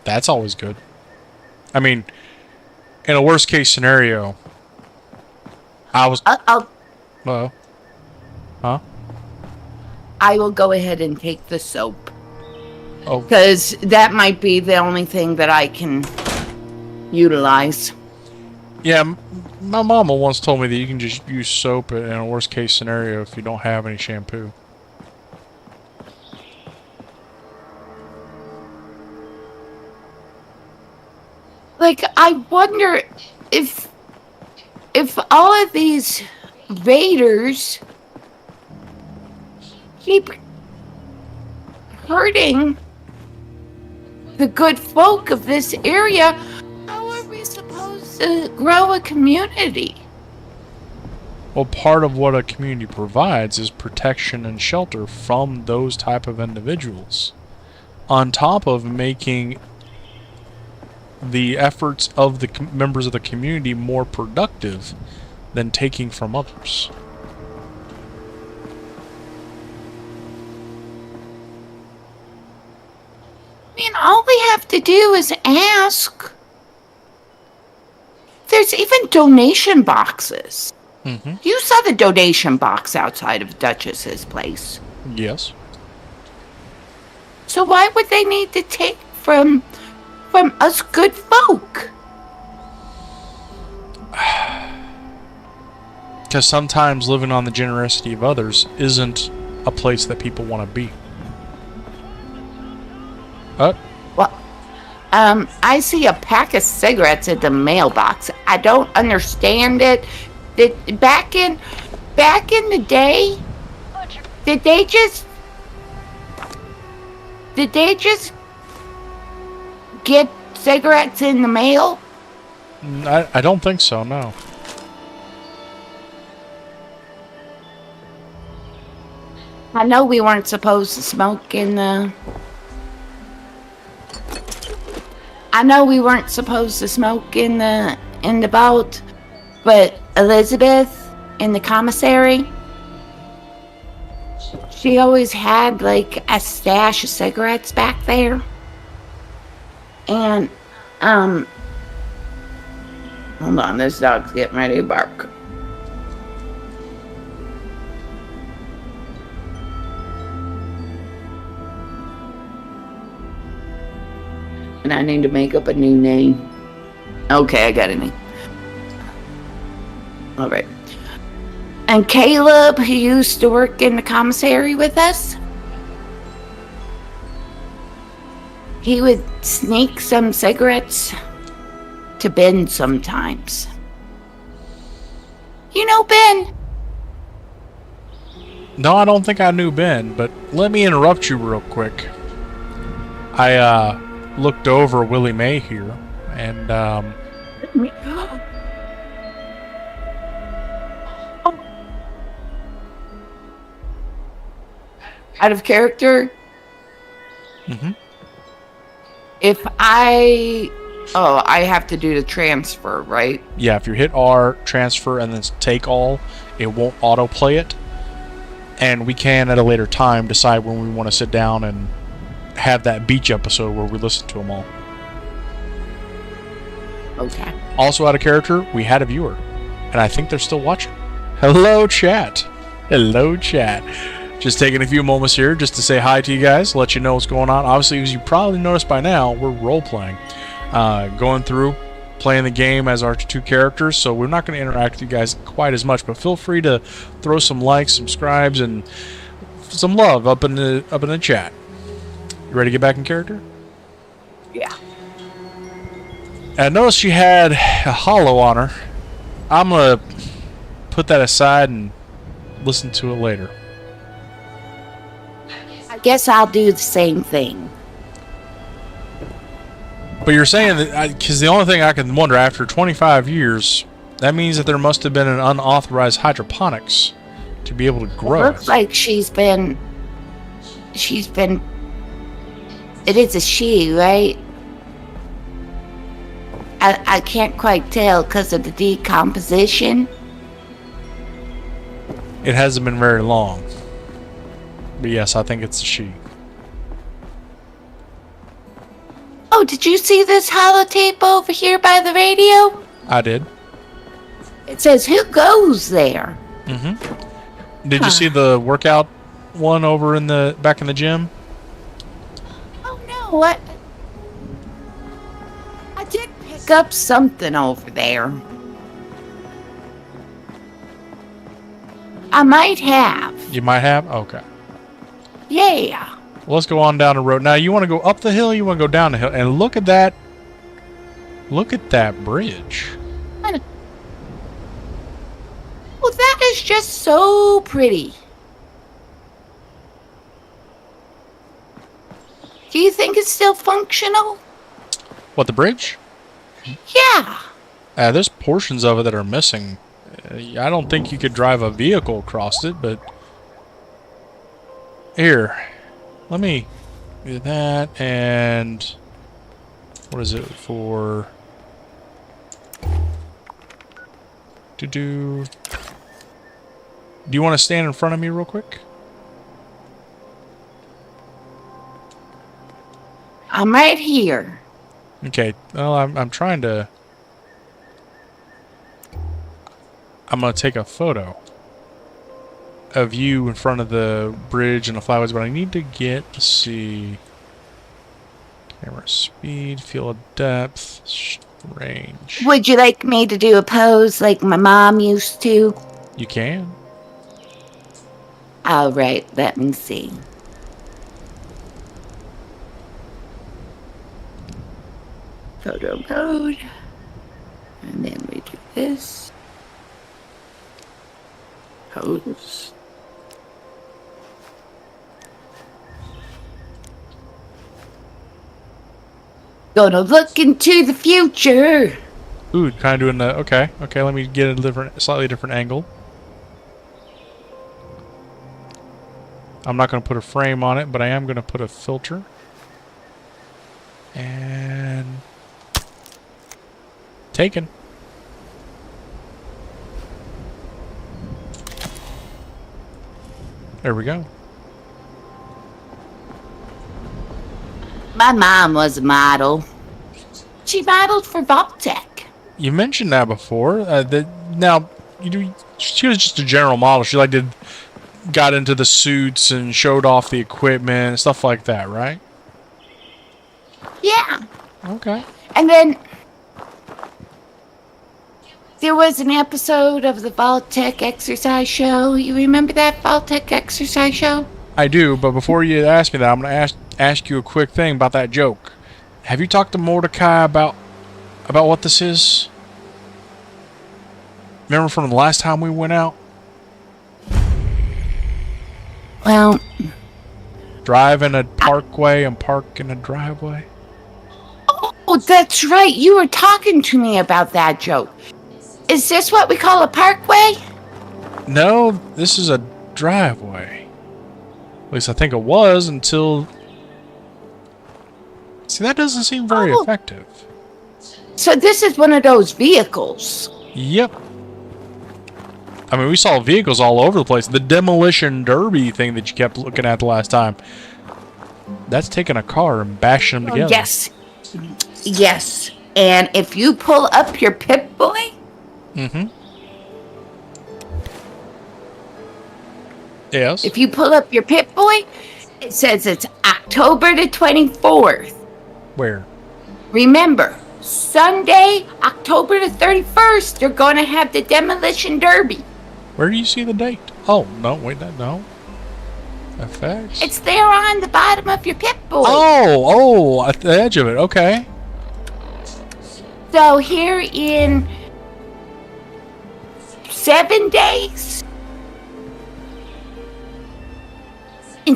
S1: That's always good. I mean, in a worst case scenario,
S2: I'll
S1: Huh?
S2: I will go ahead and take the soap.
S1: Oh.
S2: Because that might be the only thing that I can utilize.
S1: Yeah, my mama once told me that you can just use soap in a worst case scenario if you don't have any shampoo.
S2: Like, I wonder if all of these raiders keep hurting the good folk of this area, how are we supposed to grow a community?
S1: Well, part of what a community provides is protection and shelter from those type of individuals, on top of making the efforts of the members of the community more productive than taking from others.
S2: I mean, all we have to do is ask. There's even donation boxes.
S1: Mm-hmm.
S2: You saw the donation box outside of Duchess's place.
S1: Yes.
S2: So why would they need to take from us good folk?
S1: Because sometimes living on the generosity of others isn't a place that people want to be.
S2: Well, I see a pack of cigarettes in the mailbox. I don't understand it. Back in the day, did they just get cigarettes in the mail?
S1: I don't think so, no.
S2: I know we weren't supposed to smoke in the... vault, but Elizabeth in the commissary, she always had like a stash of cigarettes back there. And hold on, this dog's getting ready to bark. And I need to make up a new name. Okay, I got a name. All right. And Caleb, who used to work in the commissary with us, he would sneak some cigarettes to Ben sometimes. You know Ben?
S1: No, I don't think I knew Ben, but let me interrupt you real quick. I looked over Willie Mae here, and
S2: Out of character?
S1: mm-hmm.
S2: If I... Oh, I have to do the transfer, right?
S1: Yeah, if you hit R, transfer, and then take all, it won't autoplay it. And we can, at a later time, decide when we want to sit down and have that beach episode where we listen to them all.
S2: Okay.
S1: Also out of character, we had a viewer. And I think they're still watching. Hello, chat. Hello, chat. Just taking a few moments here just to say hi to you guys, let you know what's going on. Obviously, as you probably noticed by now, we're role-playing. Going through, playing the game as our two characters, so we're not going to interact with you guys quite as much, but feel free to throw some likes, subscribes, and some love up in the chat. You ready to get back in character?
S2: Yeah.
S1: And notice she had a hollow on her. I'm going to put that aside and listen to it later.
S2: I guess I'll do the same thing.
S1: But you're saying that, because the only thing I can wonder, after 25 years, that means that there must have been an unauthorized hydroponics to be able to grow
S2: Looks like she's been... It is a she, right? I can't quite tell because of the decomposition.
S1: It hasn't been very long. But yes, I think it's a she.
S2: Oh, did you see this holotape over here by the radio?
S1: I did.
S2: It says, who goes there?
S1: Mm-hmm. Did you see the workout one over in the back in the gym?
S2: Oh, no, what? I did pick up something over there. I might have.
S1: You might have? Okay.
S2: Yeah.
S1: Well, let's go on down the road. Now, you want to go up the hill, you want to go down the hill. And look at that. Look at that bridge.
S2: Well, that is just so pretty. Do you think it's still functional?
S1: What, the bridge?
S2: Yeah.
S1: There's portions of it that are missing. I don't think you could drive a vehicle across it, but... Here. Let me do that, and... What is it for... Do you want to stand in front of me real quick?
S2: I'm right here.
S1: Okay, well, I'm trying to... I'm going to take a photo of you in front of the bridge and the Flatwoods, but I need to get, let's see... Camera speed, field of depth, range.
S2: Would you like me to do a pose like my mom used to?
S1: You can.
S2: All right, let me see. Photo mode. And then we do this. Pose. Gonna look into the future.
S1: Ooh, kind of doing the... Okay, let me get a slightly different angle. I'm not going to put a frame on it, but I am going to put a filter. And... Taken. There we go.
S2: My mom was a model. She modeled for Vault-Tec.
S1: You mentioned that before. Now, she was just a general model. She got into the suits and showed off the equipment and stuff like that, right?
S2: Yeah.
S1: Okay.
S2: And then there was an episode of the Vault-Tec exercise show. You remember that Vault-Tec exercise show?
S1: I do, but before you ask me that, I'm going to ask you a quick thing about that joke. Have you talked to Mordecai about what this is? Remember from the last time we went out?
S2: Well,
S1: Drive in a parkway and park in a driveway?
S2: oh, that's right. You were talking to me about that joke. Is this what we call a parkway?
S1: No, this is a driveway. At least I think it was until See, that doesn't seem very effective.
S2: So this is one of those vehicles.
S1: Yep. I mean, we saw vehicles all over the place. The demolition derby thing that you kept looking at the last time. That's taking a car and bashing them together.
S2: Yes. Yes. And if you pull up your Pip-Boy...
S1: Mm-hmm. Yes.
S2: If you pull up your Pip-Boy, it says it's October the 24th.
S1: Where?
S2: Remember, Sunday, October the 31st, they're going to have the demolition derby.
S1: Where do you see the date? Oh, no, wait, no. Effects?
S2: It's there on the bottom of your Pip-Boy.
S1: Oh, at the edge of it, okay.
S2: So here in 7 days, we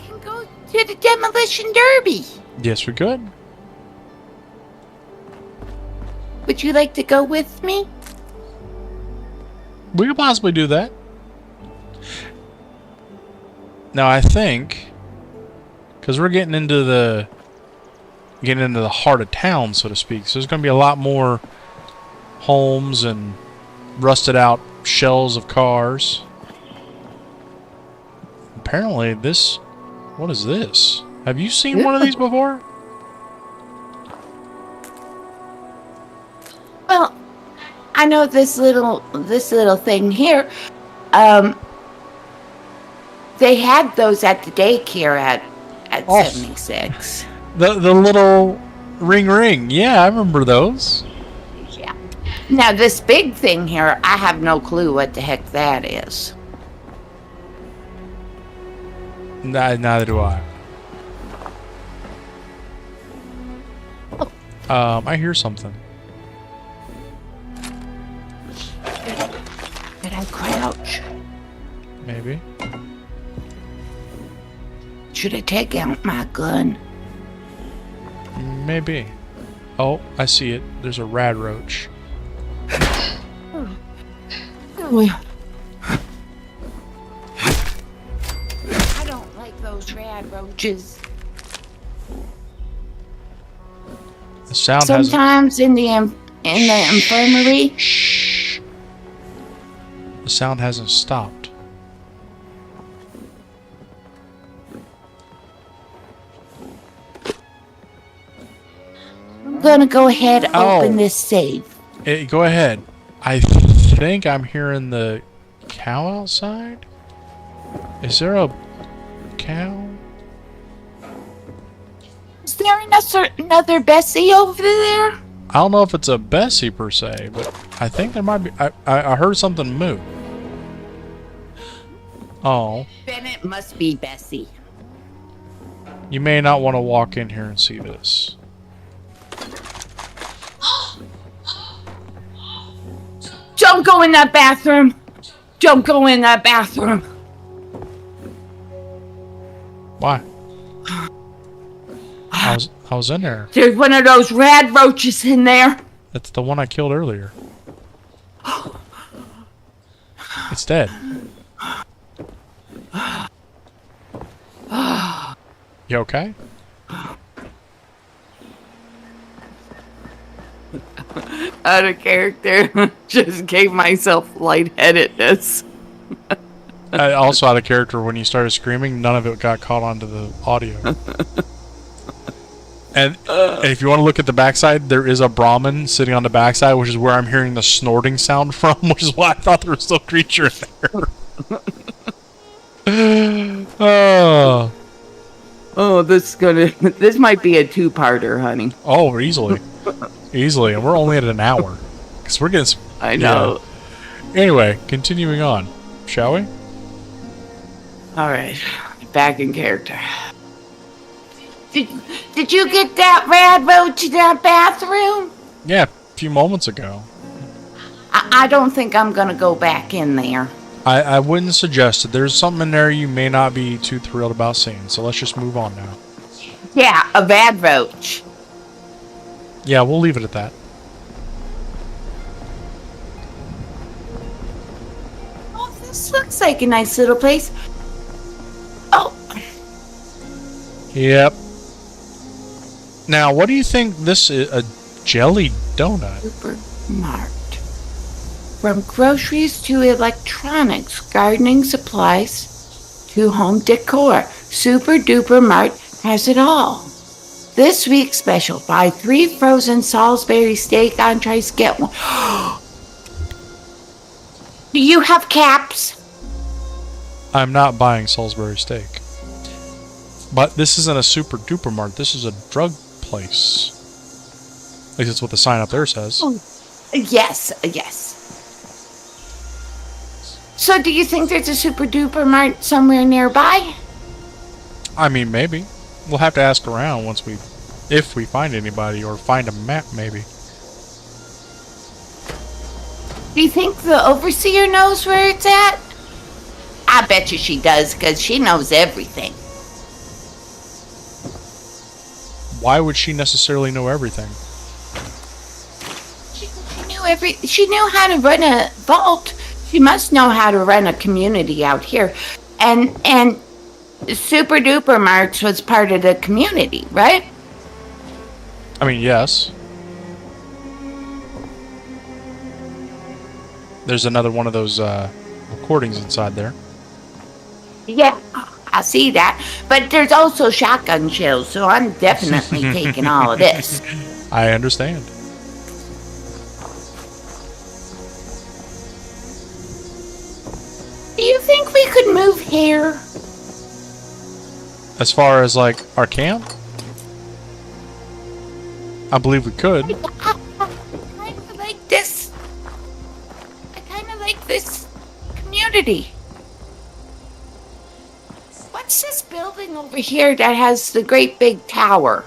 S2: can go to the demolition derby.
S1: Yes, we could.
S2: Would you like to go with me?
S1: We could possibly do that. Now, I think, because we're getting into the heart of town, so to speak, so there's going to be a lot more homes and rusted out shells of cars. Apparently, what is this? Have you seen one of these before?
S2: Well, I know this little thing here. They had those at the daycare at 76.
S1: The little ring. Yeah, I remember those.
S2: Yeah. Now this big thing here, I have no clue what the heck that is.
S1: Neither do I. I hear something.
S2: Did I crouch?
S1: Maybe.
S2: Should I take out my gun?
S1: Maybe. Oh, I see it. There's a rad roach.
S2: I don't like those rad roaches.
S1: The sound
S2: Sometimes in the infirmary.
S1: Shh. The sound hasn't stopped.
S2: I'm gonna go ahead and open this safe.
S1: Hey, go ahead. I think I'm hearing the cow outside. Is there a cow?
S2: Is there another Bessie over there?
S1: I don't know if it's a Bessie per se, but I think there might be. I heard something move. Oh.
S2: Then it must be Bessie.
S1: You may not want to walk in here and see this.
S2: Don't go in that bathroom. Don't go in that bathroom.
S1: Why? I was in there.
S2: There's one of those rad roaches in there.
S1: That's the one I killed earlier. It's dead. You okay?
S2: Out of character. Just gave myself lightheadedness.
S1: Also out of character, when you started screaming, none of it got caught onto the audio. And if you want to look at the backside, there is a Brahmin sitting on the backside, which is where I'm hearing the snorting sound from, which is why I thought there was still a creature in there.
S2: Oh, this might be a two-parter, honey.
S1: Oh, easily. Easily, and we're only at an hour. Because we're getting...
S2: I know.
S1: Yeah. Anyway, continuing on. Shall we?
S2: Alright, back in character. Did you get that rad roach in that bathroom?
S1: Yeah, a few moments ago.
S2: I don't think I'm gonna go back in there.
S1: I wouldn't suggest it. There's something in there you may not be too thrilled about seeing, so let's just move on now.
S2: Yeah, a rad roach.
S1: Yeah, we'll leave it at that.
S2: Oh, this looks like a nice little place. Oh.
S1: Yep. Now, what do you think this is? A jelly donut?
S2: Supermart. From groceries to electronics, gardening supplies to home decor, Super Duper Mart has it all. This week's special, buy 3 frozen Salisbury steak entrees, get one. Do you have caps?
S1: I'm not buying Salisbury steak. But this isn't a Super Duper Mart. This is a drug place. At least that's what the sign up there says.
S2: Oh, yes. So do you think there's a Super Duper Mart somewhere nearby?
S1: I mean, maybe. We'll have to ask around if we find anybody, or find a map, maybe.
S2: Do you think the overseer knows where it's at? I bet you she does, because she knows everything.
S1: Why would she necessarily know everything?
S2: She knew how to run a vault. She must know how to run a community out here. And Super Duper Marts was part of the community, right?
S1: I mean, yes. There's another one of those recordings inside there.
S2: Yeah, I see that. But there's also shotgun shells, so I'm definitely taking all of this.
S1: I understand.
S2: Do you think we could move here?
S1: As far as, like, our camp? I believe we could.
S2: I kind of like this. I kind of like this community. What's this building over here that has the great big tower?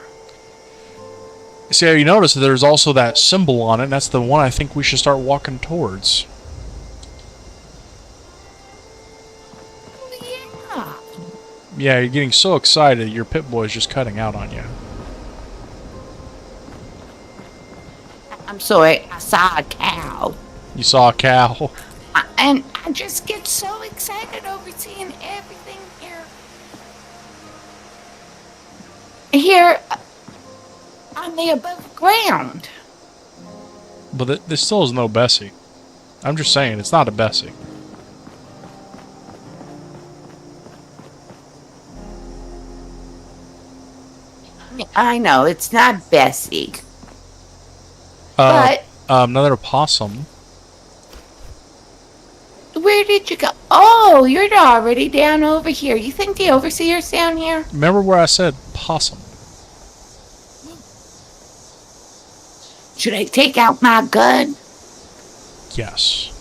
S1: See, how you notice that there's also that symbol on it, and that's the one I think we should start walking towards.
S2: Yeah.
S1: Yeah, you're getting so excited, your Pip-Boy is just cutting out on you.
S2: I'm sorry, I saw a cow.
S1: You saw a cow.
S2: And I just get so excited over seeing everything here. Here on the above ground.
S1: But there still is no Bessie. I'm just saying, it's not a Bessie.
S2: I know, it's not Bessie. But
S1: another possum.
S2: where did you go? Oh, you're already down over here. You think the overseer's down here?
S1: Remember where I said possum?
S2: Should I take out my gun?
S1: Yes.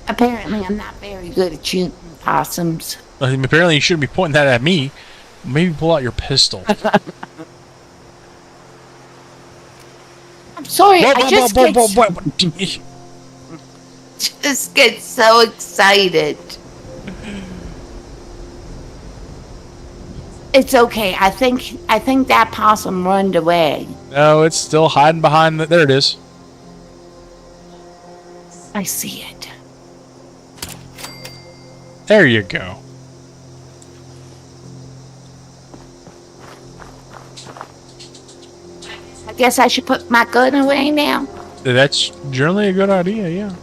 S2: Apparently, I'm not very good at shooting possums.
S1: Apparently you shouldn't be pointing that at me. Maybe pull out your pistol.
S2: I'm sorry, I just get so excited. It's okay. I think that possum runned away.
S1: No, it's still hiding behind the... There it is.
S2: I see it.
S1: There you go.
S2: I guess I should put my gun away now.
S1: That's generally a good idea, yeah.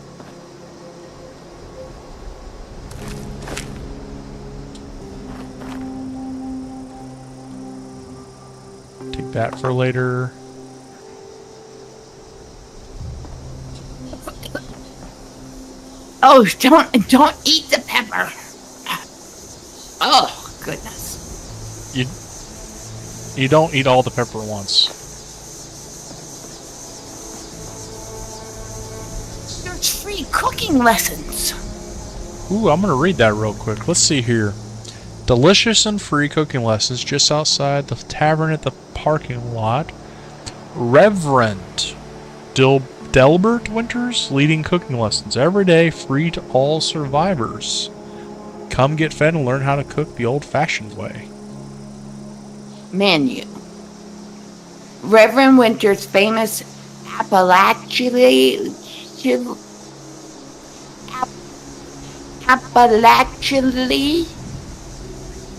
S1: Take that for later.
S2: Oh, don't eat the pepper. Oh, goodness.
S1: You don't eat all the pepper at once.
S2: There's free cooking lessons.
S1: Ooh, I'm gonna read that real quick. Let's see here. Delicious and free cooking lessons just outside the tavern at the parking lot. Reverend Delbert Winters leading cooking lessons every day, free to all survivors. Come get fed and learn how to cook the old-fashioned way.
S2: Menu. Reverend Winter's famous Appalachia?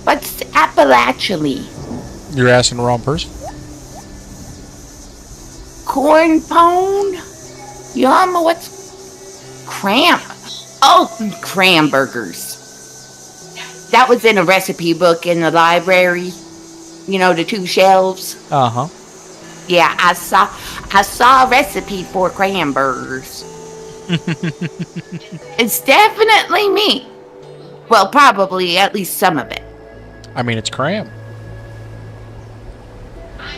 S2: What's Appalachia?
S1: You're asking the wrong person.
S2: Corn pone? Yum, what's cramp? Oh, cranburgers. That was in a recipe book in the library. You know, the 2 shelves.
S1: Uh-huh.
S2: Yeah, I saw a recipe for cranburgers. It's definitely meat. Well, probably at least some of it.
S1: I mean, it's cram.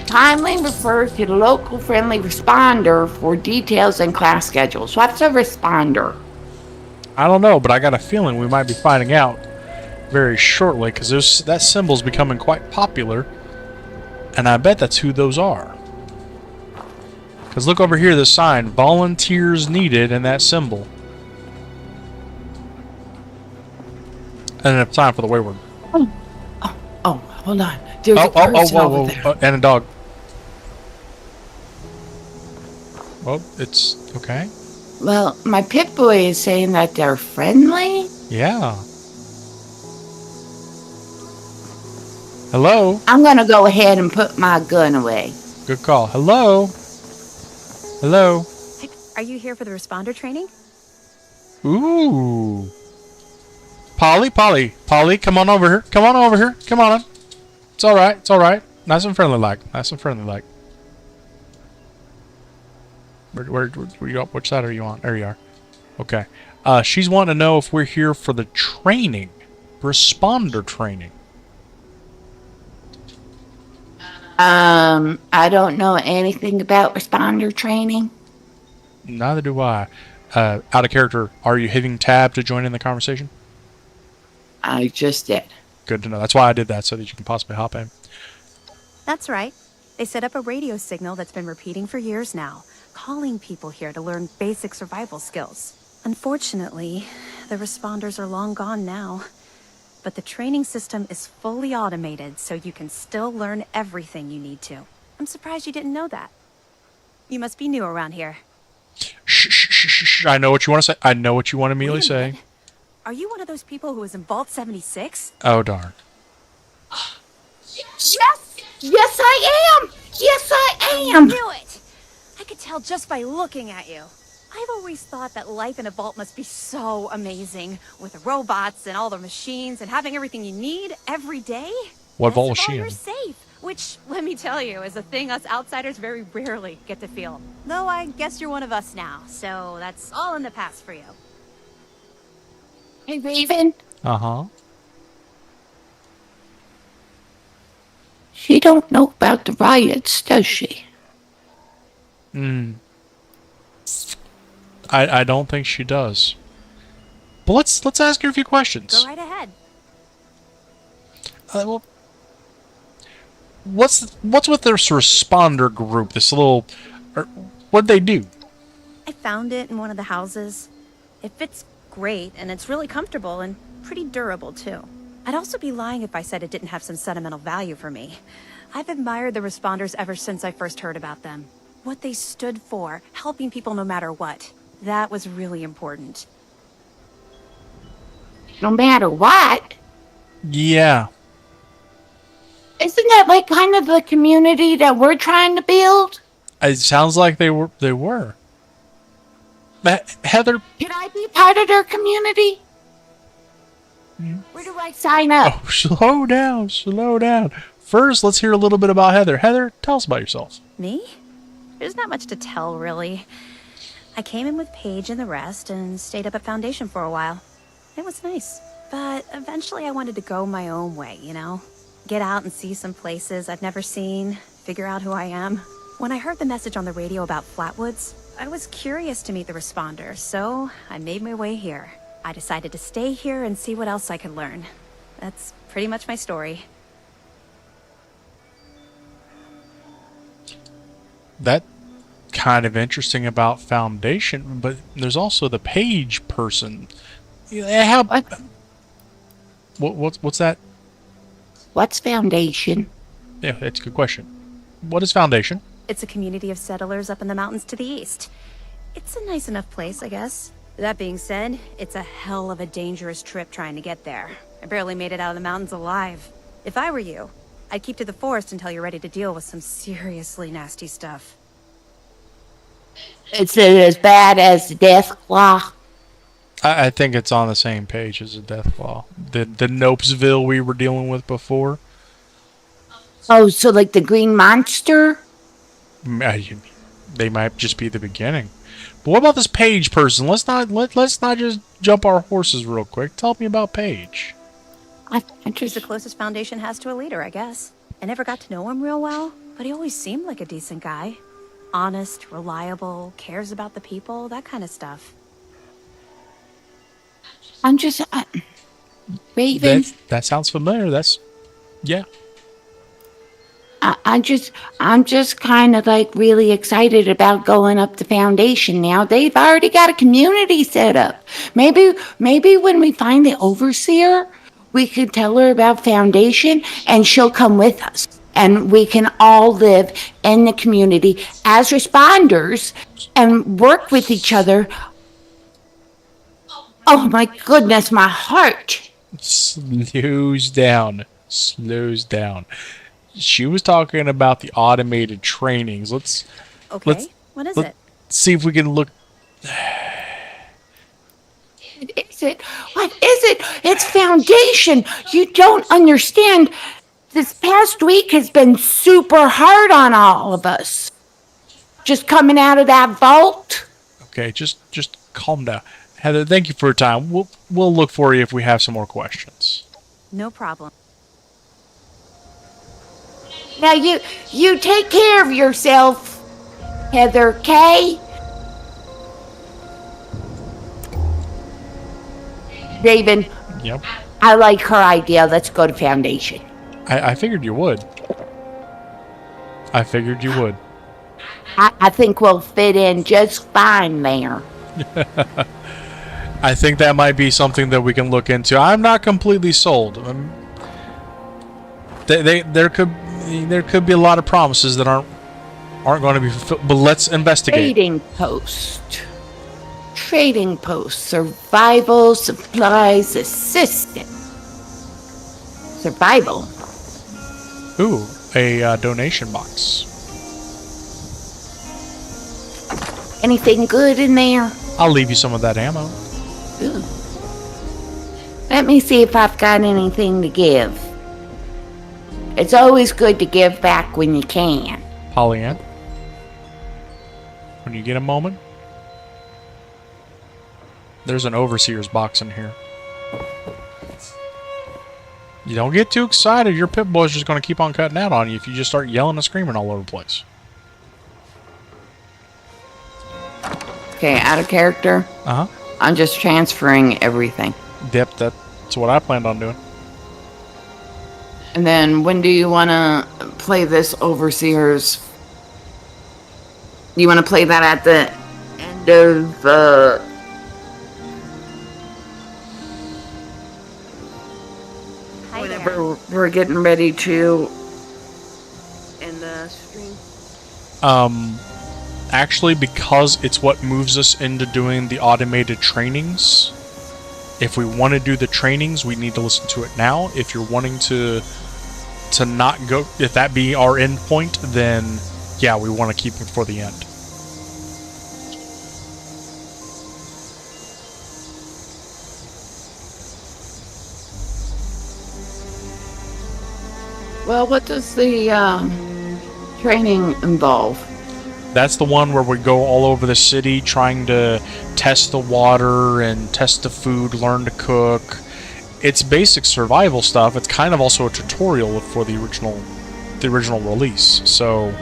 S2: Kindly refer to the local friendly responder for details and class schedules. What's a responder?
S1: I don't know, but I got a feeling we might be finding out very shortly, because that symbol's becoming quite popular, and I bet that's who those are. Because look over here, the sign, volunteers needed, and that symbol. And it's time for the wayward.
S2: Oh, hold on. There's a person over there.
S1: And a dog. Well, it's okay.
S2: Well, my pit boy is saying that they're friendly.
S1: Yeah. Hello?
S2: I'm gonna go ahead and put my gun away.
S1: Good call. Hello? Hello?
S5: Are you here for the responder training?
S1: Ooh. Polly, come on over here. Come on over here. Come on. It's alright, it's alright. Nice and friendly like. Nice and friendly like. Where you up? Which side are you on? There you are. Okay. She's wanting to know if we're here for the training. Responder training.
S2: I don't know anything about responder training.
S1: Neither do I. Out of character, are you hitting tab to join in the conversation?
S2: I just did.
S1: Good to know. That's why I did that, so that you can possibly hop in.
S5: That's right. They set up a radio signal that's been repeating for years now, calling people here to learn basic survival skills. Unfortunately, the responders are long gone now. But the training system is fully automated, so you can still learn everything you need to. I'm surprised you didn't know that. You must be new around here.
S1: Shh. I know what you want to say. I know what you want to immediately say.
S5: Are you one of those people who was in Vault 76?
S1: Oh, darn.
S2: Yes! Yes, I am! Yes, I am!
S5: Knew it! I could tell just by looking at you. I've always thought that life in a vault must be so amazing, with robots and all the machines and having everything you need every day.
S1: What vault was
S5: Best of
S1: she
S5: all,
S1: in?
S5: you're safe, which, let me tell you, is a thing us outsiders very rarely get to feel. Though I guess you're one of us now, so that's all in the past for you.
S2: Hey, Raven.
S1: Uh-huh.
S2: She don't know about the riots, does she?
S1: I don't think she does. But let's ask her a few questions.
S5: Go right ahead.
S1: Well, what's with this responder group? This little, what'd they do?
S5: I found it in one of the houses. It fits great, and it's really comfortable and pretty durable, too. I'd also be lying if I said it didn't have some sentimental value for me. I've admired the responders ever since I first heard about them. What they stood for, helping people no matter what. That was really important.
S2: No matter what.
S1: Yeah.
S2: Isn't that like kind of the community that we're trying to build?
S1: It sounds like they were. Heather.
S2: Can I be part of their community? Where do I sign up?
S1: Oh, slow down. First, let's hear a little bit about Heather. Heather, tell us about yourself.
S5: Me? There's not much to tell, really. I came in with Paige and the rest and stayed up at Foundation for a while. It was nice. But eventually I wanted to go my own way, you know? Get out and see some places I've never seen, figure out who I am. When I heard the message on the radio about Flatwoods, I was curious to meet the responders, so I made my way here. I decided to stay here and see what else I could learn. That's pretty much my story.
S1: That kind of interesting about Foundation, but there's also the Paige person. How? What's that?
S2: What's Foundation?
S1: Yeah, that's a good question. What is Foundation?
S5: It's a community of settlers up in the mountains to the east. It's a nice enough place, I guess. That being said, it's a hell of a dangerous trip trying to get there. I barely made it out of the mountains alive. If I were you, I'd keep to the forest until you're ready to deal with some seriously nasty stuff.
S2: Is it as bad as Deathclaw?
S1: I think it's on the same page as the Deathclaw. The Nopesville we were dealing with before.
S2: Oh, so like the green monster?
S1: They might just be the beginning. But what about this Paige person? Let's not just jump our horses real quick. Tell me about Paige.
S5: He's the closest Foundation has to a leader, I guess. I never got to know him real well, but he always seemed like a decent guy. Honest, reliable, cares about the people, that kind of stuff.
S2: I'm just... Raven...
S1: That sounds familiar. Yeah.
S2: I'm just kind of like really excited about going up the Foundation now. They've already got a community set up. Maybe when we find the overseer, we could tell her about Foundation and she'll come with us. And we can all live in the community as responders and work with each other. Oh my goodness, my heart.
S1: Slows down. She was talking about the automated trainings. Let's
S5: what is it?
S1: see if we can look.
S2: What is it? It's Foundation. You don't understand. This past week has been super hard on all of us. Just coming out of that vault.
S1: Okay, just calm down. Heather, thank you for your time. We'll look for you if we have some more questions.
S5: No problem.
S2: Now you take care of yourself, Heather, okay? Raven.
S1: Yep.
S2: I like her idea. Let's go to Foundation.
S1: I figured you would. I
S2: think we'll fit in just fine there.
S1: I think that might be something that we can look into. I'm not completely sold. There could be a lot of promises that aren't going to be fulfilled. But let's investigate.
S2: Trading post. Survival supplies assistant. Survival.
S1: Ooh, a donation box.
S2: Anything good in there?
S1: I'll leave you some of that ammo.
S2: Ooh. Let me see if I've got anything to give. It's always good to give back when you can.
S1: Pollyann, when you get a moment, there's an overseer's box in here. You don't get too excited. Your pit bull's just going to keep on cutting out on you if you just start yelling and screaming all over the place.
S2: Okay, out of character.
S1: Uh-huh.
S2: I'm just transferring everything.
S1: Yep, that's what I planned on doing.
S2: And then when do you want to play this Overseers? You want to play that at the end of whenever we're getting ready to end the stream?
S1: Actually, because it's what moves us into doing the automated trainings. If we want to do the trainings, we need to listen to it now. If you're wanting to not go, if that be our end point, then yeah, we want to keep it for the end.
S2: Well, what does the training involve?
S1: That's the one where we go all over the city trying to test the water and test the food, learn to cook. It's basic survival stuff. It's kind of also a tutorial for the original release. So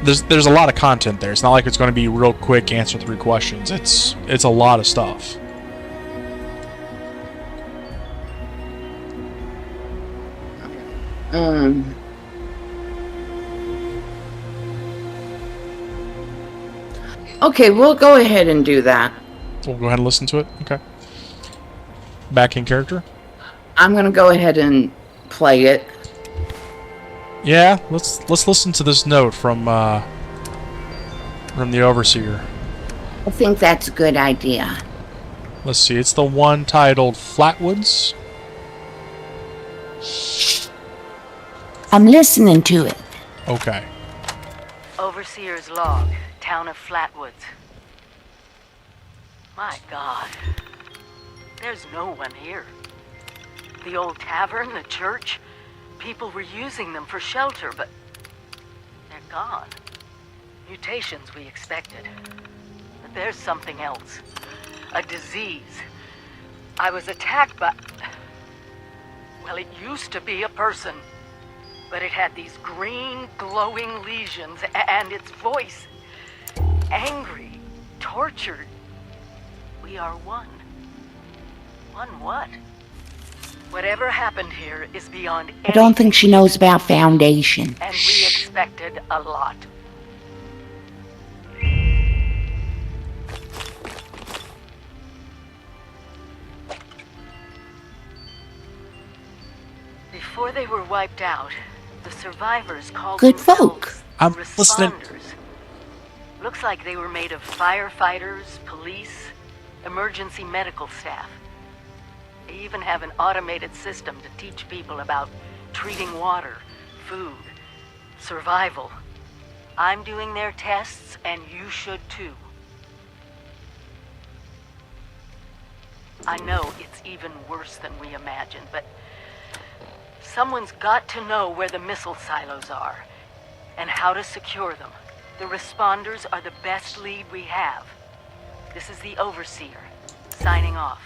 S1: there's a lot of content there. It's not like it's going to be real quick, answer 3 questions. It's a lot of stuff.
S2: Okay, we'll go ahead and do that.
S1: We'll go ahead and listen to it. Okay. Back in character.
S2: I'm gonna go ahead and play it.
S1: Yeah, let's listen to this note from the overseer.
S2: I think that's a good idea.
S1: Let's see, it's the one titled Flatwoods.
S2: I'm listening to it.
S1: Okay.
S4: Overseer's log, town of Flatwoods. My God. There's no one here. The old tavern, the church, people were using them for shelter, but they're gone. Mutations we expected. But there's something else. A disease. I was attacked by... Well, it used to be a person. But it had these green, glowing lesions, and its voice. Angry, tortured. We are one. One what? Whatever happened here is beyond
S2: I don't think she knows about Foundation.
S4: And we expected a lot. Before they were wiped out, the survivors called
S2: Good
S4: themselves
S2: folk.
S1: I'm listening.
S4: responders. Looks like they were made of firefighters, police, emergency medical staff. They even have an automated system to teach people about treating water, food, survival. I'm doing their tests, and you should too. I know it's even worse than we imagined, but someone's got to know where the missile silos are and how to secure them. The responders are the best lead we have. This is the Overseer, signing off.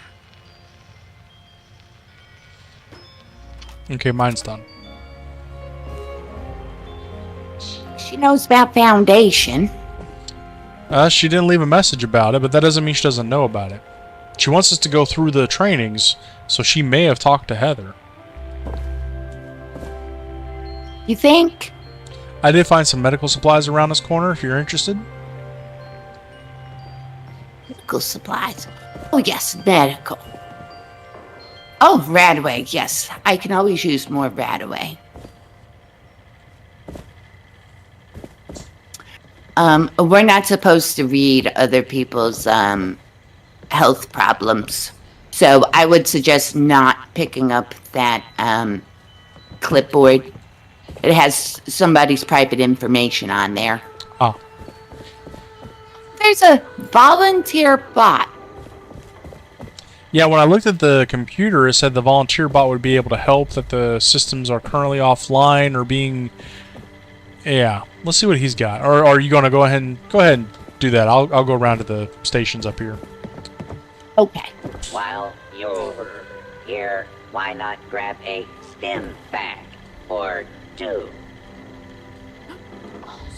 S1: Okay, mine's done.
S2: She knows about Foundation.
S1: She didn't leave a message about it, but that doesn't mean she doesn't know about it. She wants us to go through the trainings, so she may have talked to Heather.
S2: You think?
S1: I did find some medical supplies around this corner if you're interested.
S2: Medical supplies. Oh, yes, medical. Oh, Radaway, yes. I can always use more Radaway. We're not supposed to read other people's health problems. So I would suggest not picking up that clipboard. It has somebody's private information on there.
S1: Ah.
S2: There's a volunteer bot.
S1: Yeah, when I looked at the computer, it said the volunteer bot would be able to help, that the systems are currently offline or being... Yeah, let's see what he's got. Or are you going to go ahead and do that? I'll go around to the stations up here.
S2: Okay.
S6: While you're over here, why not grab a stim pack or two?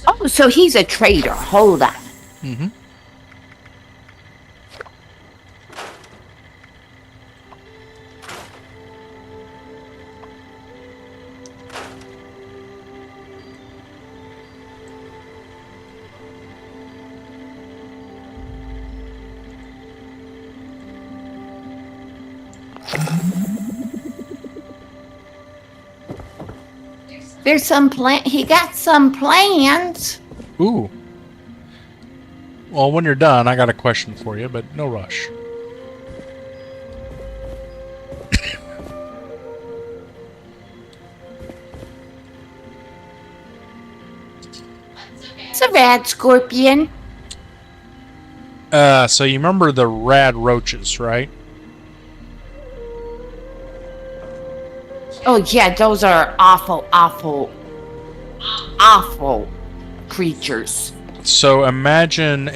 S2: Oh, so he's a traitor. Hold on.
S1: Mm-hmm.
S2: There's some plan. He got some plans.
S1: Ooh. Well, when you're done, I got a question for you, but no rush.
S2: It's a rad scorpion.
S1: So you remember the rad roaches, right?
S2: Oh, yeah, those are awful, awful, awful creatures.
S1: So imagine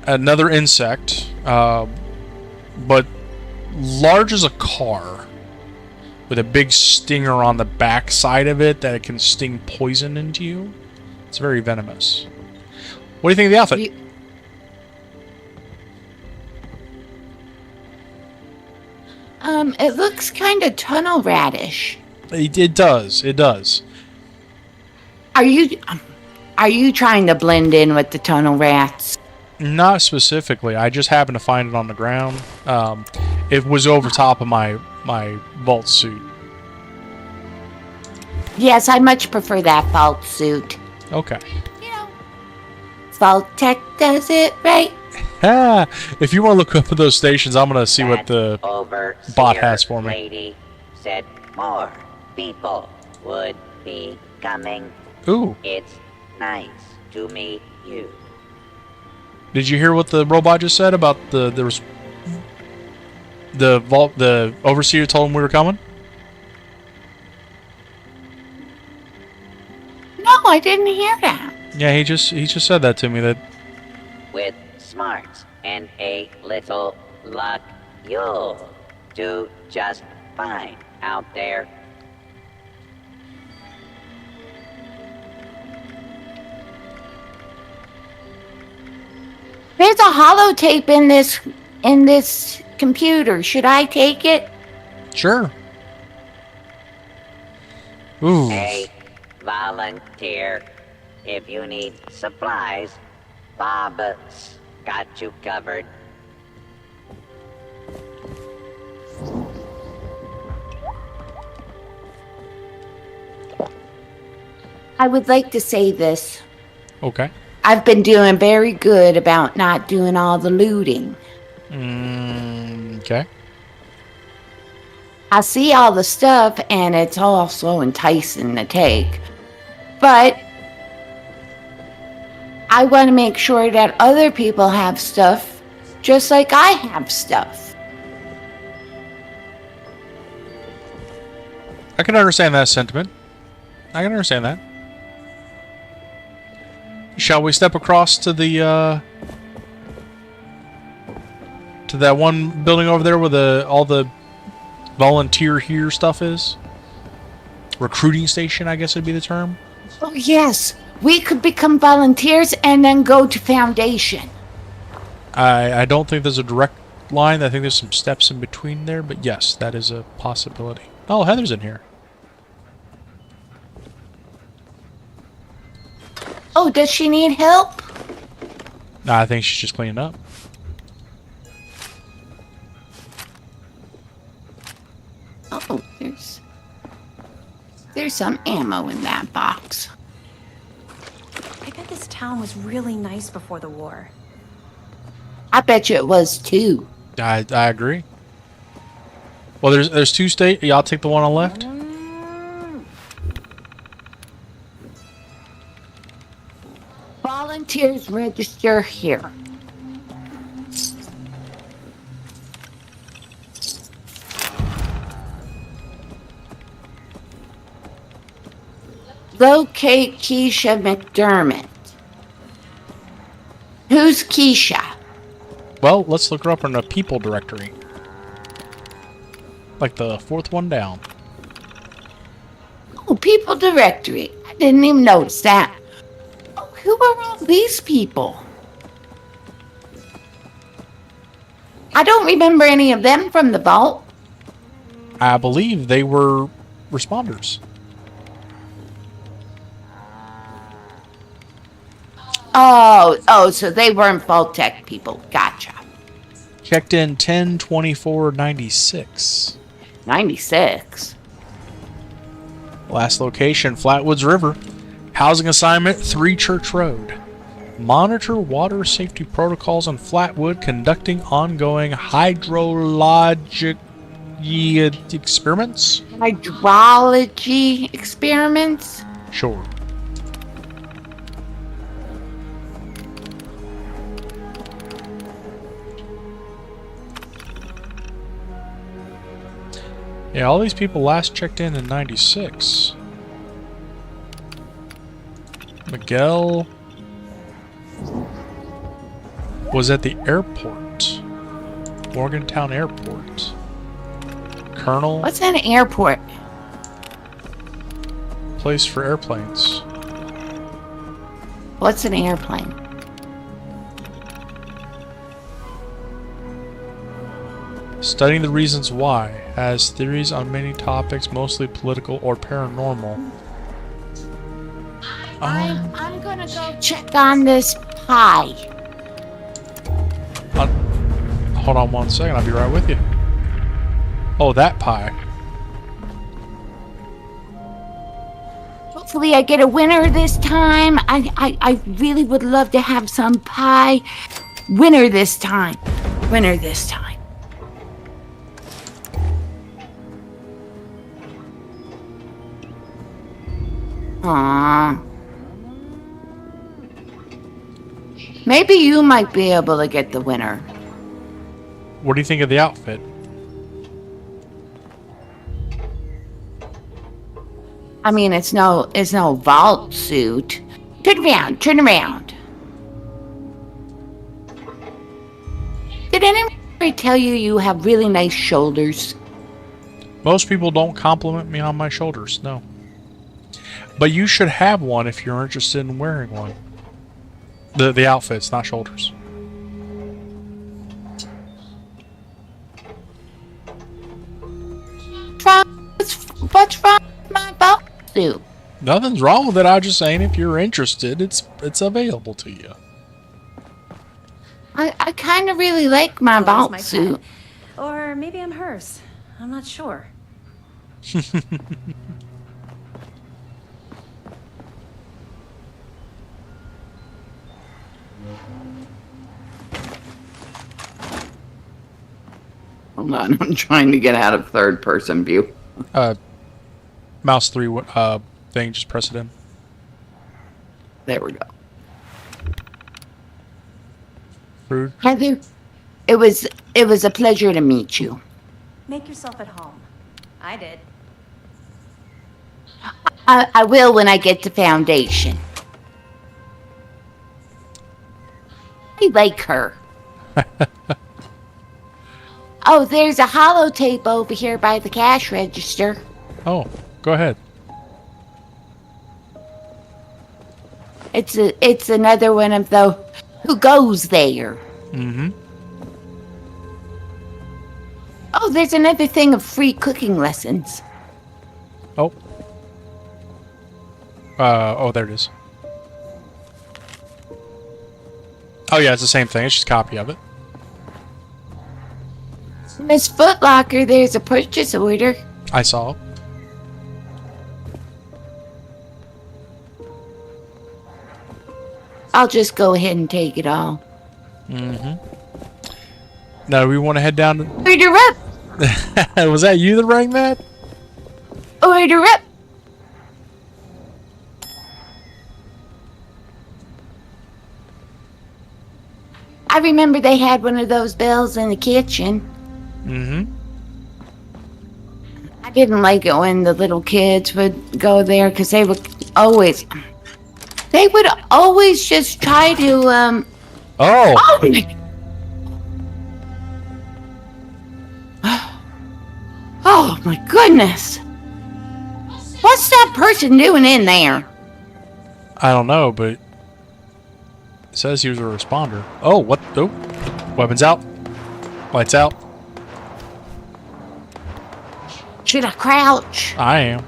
S1: another insect, but large as a car, with a big stinger on the back side of it that it can sting poison into you. It's very venomous. What do you think of the outfit?
S2: It looks kind of tunnel radish.
S1: It does. It does.
S2: Are you trying to blend in with the tunnel rats?
S1: Not specifically. I just happened to find it on the ground. It was over top of my vault suit.
S2: Yes, I much prefer that vault suit.
S1: Okay.
S2: You know, Vault-Tec does it, right?
S1: Ah, if you want to look up at those stations, I'm going to see what the
S6: overseer
S1: bot has for me.
S6: lady said more people would be coming.
S1: Ooh.
S6: It's nice to meet you.
S1: Did you hear what the robot just said about the overseer told him we were coming?
S2: No, I didn't hear that.
S1: Yeah, he just said that to me. That
S6: With smarts and a little luck, you'll do just fine out there.
S2: There's a holotape in this computer. Should I take it?
S1: sure. Ooh.
S6: Hey, volunteer. If you need supplies, Bob's got you covered.
S2: I would like to say this.
S1: Okay.
S2: I've been doing very good about not doing all the looting.
S1: Okay.
S2: I see all the stuff and it's all so enticing to take. But I want to make sure that other people have stuff just like I have stuff.
S1: I can understand that sentiment. I can understand that. Shall we step across to the to that one building over there where all the volunteer here stuff is? Recruiting station, I guess would be the term.
S2: Oh, yes. We could become volunteers and then go to Foundation.
S1: I don't think there's a direct line. I think there's some steps in between there, but yes, that is a possibility. Oh, Heather's in here.
S2: Oh, does she need help?
S1: Nah, I think she's just cleaning up.
S2: Oh, there's some ammo in that box.
S5: I bet this town was really nice before the war.
S2: I bet you it was too.
S1: I agree. Well, there's two state. Y'all take the one on the left.
S2: Volunteers register here. Locate Keisha McDermott. Who's Keisha?
S1: Well, let's look her up in a people directory. Like the fourth one down.
S2: Oh, people directory. I didn't even notice that. Oh, who are all these people? I don't remember any of them from the vault.
S1: I believe they were responders.
S2: Oh, so they weren't Vault-Tec people. Gotcha.
S1: Checked in 10/24/96.
S2: 96.
S1: Last location, Flatwoods River. Housing assignment, 3 Church Road. Monitor water safety protocols on Flatwood, conducting ongoing hydrologic experiments?
S2: Hydrology experiments?
S1: Sure. Yeah, all these people last checked in 96. Miguel was at the airport. Morgantown Airport. Colonel,
S2: What's an airport?
S1: place for airplanes.
S2: What's an airplane?
S1: Studying the reasons why. Has theories on many topics, mostly political or paranormal.
S2: I'm gonna go check on this pie.
S1: Hold on one second, I'll be right with you. Oh, that pie.
S2: hopefully I get a winner this time. I really would love to have some pie. Winner this time. Winner this time. Aww. Maybe you might be able to get the winner.
S1: What do you think of the outfit?
S2: I mean, it's no vault suit. Turn around, turn around. Did anyone tell you you have really nice shoulders?
S1: Most people don't compliment me on my shoulders, no. But you should have one if you're interested in wearing one. The outfits, not shoulders.
S2: What's wrong with my vault suit?
S1: Nothing's wrong with it. I'm just saying if you're interested, it's available to you.
S2: I kind of really like my
S5: Chloe's
S2: vault
S5: my
S2: suit.
S5: pet. Or maybe I'm hers. I'm not sure.
S2: Hold on, I'm trying to get out of third person view.
S1: Mouse 3 thing, just press it in.
S2: There we go.
S1: Rude.
S2: Heather, it was a pleasure to meet you.
S5: Make yourself at home. I did.
S2: I will when I get to Foundation. I like her. Oh, there's a holotape over here by the cash register.
S1: Oh, go ahead.
S2: It's another one of the who goes there.
S1: Mm-hmm.
S2: Oh, there's another thing of free cooking lessons.
S1: Oh. Oh, there it is. Oh, yeah, it's the same thing. It's just a copy of it.
S2: Miss Footlocker, there's a purchase order.
S1: I saw it.
S2: I'll just go ahead and take it all.
S1: Mm-hmm. Now, we want to head down to...
S2: Order up!
S1: Was that you that rang that?
S2: Order up! I remember they had one of those bells in the kitchen.
S1: Mm-hmm.
S2: I didn't like it when the little kids would go there because they would always just try to,
S1: Oh!
S2: Oh my goodness! What's that person doing in there?
S1: I don't know, but... It says he was a responder. Oh, what? Oh. Weapons out. Lights out.
S2: Should I crouch?
S1: I am.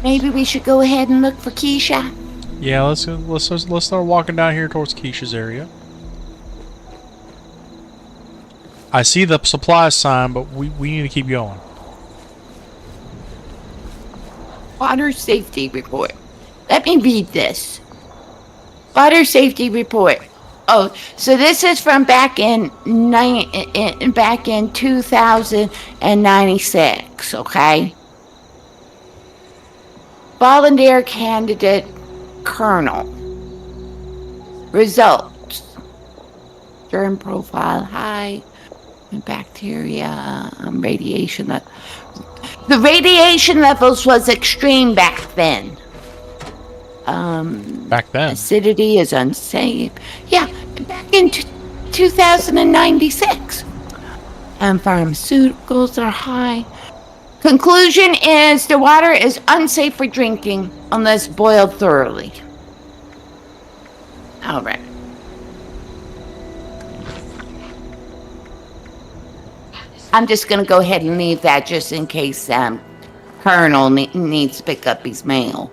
S2: Maybe we should go ahead and look for Keisha.
S1: Yeah, let's start walking down here towards Keisha's area. I see the supply sign, but we need to keep going.
S2: Water safety report. Let me read this. Water safety report. Oh, so this is from back in 2096, okay? Volunteer candidate Colonel. Results. Germ profile high. Bacteria, radiation. The radiation levels was extreme back then.
S1: Back then.
S2: Acidity is unsafe. Yeah, back in 2096. And pharmaceuticals are high. Conclusion is the water is unsafe for drinking unless boiled thoroughly. All right. I'm just going to go ahead and leave that just in case Colonel needs to pick up his mail.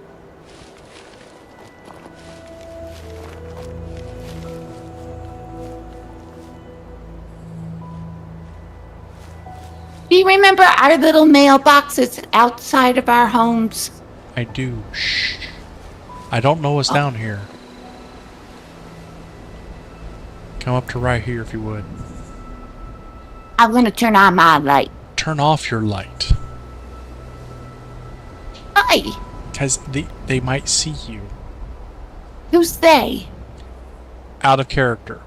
S2: Do you remember our little mailboxes outside of our homes?
S1: I do. Shh. I don't know what's down here. Come up to right here if you would.
S2: I'm gonna turn on my light.
S1: Turn off your light.
S2: Hi.
S1: Because they might see you.
S2: Who's they?
S1: Out of character.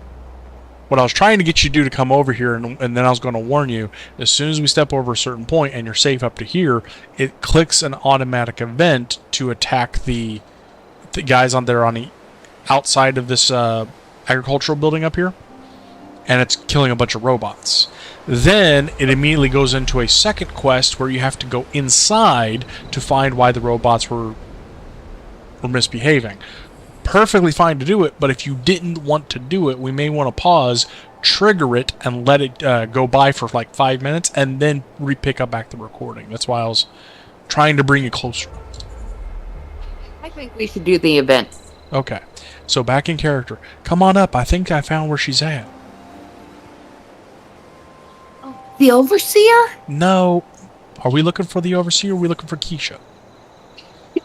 S1: What I was trying to get you to do to come over here, and then I was going to warn you, as soon as we step over a certain point and you're safe up to here, it clicks an automatic event to attack the guys on the outside of this agricultural building up here, and it's killing a bunch of robots. Then it immediately goes into a second quest where you have to go inside to find why the robots were misbehaving. Perfectly fine to do it, but if you didn't want to do it, we may want to pause, trigger it, and let it go by for like 5 minutes, and then re-pick up back the recording. That's why I was trying to bring you closer.
S2: I think we should do the event.
S1: Okay, so back in character. Come on up. I think I found where she's at.
S2: The overseer?
S1: No. Are we looking for the overseer, or are we looking for Keisha?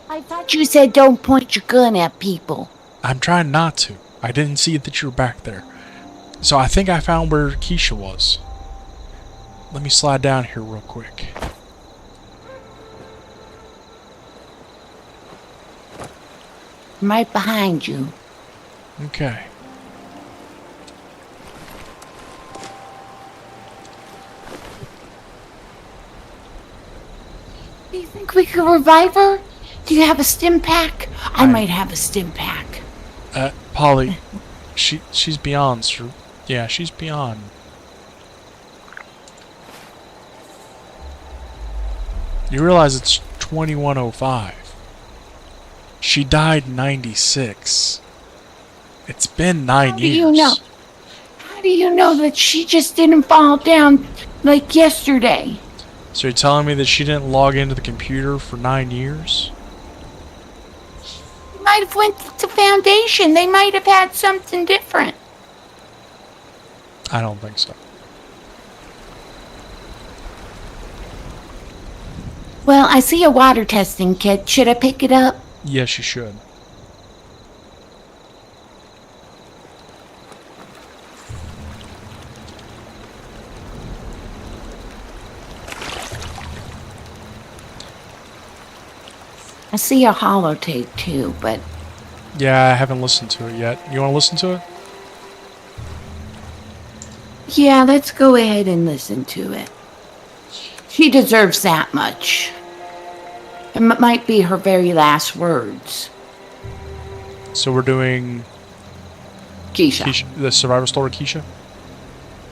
S2: I thought you said don't point your gun at people.
S1: I'm trying not to. I didn't see that you were back there. So I think I found where Keisha was. Let me slide down here real quick.
S2: I'm right behind you.
S1: Okay.
S2: Do you think we could revive her? Do you have a stim pack? I might have a stim pack.
S1: Polly, she's beyond, sir. Yeah, she's beyond. You realize it's 2105. She died in 96. It's been 9 years.
S2: How do you know? How do you know that she just didn't fall down like yesterday?
S1: So you're telling me that she didn't log into the computer for 9 years?
S2: They might have went to Foundation. They might have had something different.
S1: I don't think so.
S2: Well, I see a water testing kit. Should I pick it up?
S1: Yes, you should.
S2: I see a holotape too, but
S1: Yeah, I haven't listened to it yet. You want to listen to it?
S2: yeah, let's go ahead and listen to it. She deserves that much. It might be her very last words.
S1: So we're doing
S2: Keisha.
S1: the survival story, Keisha?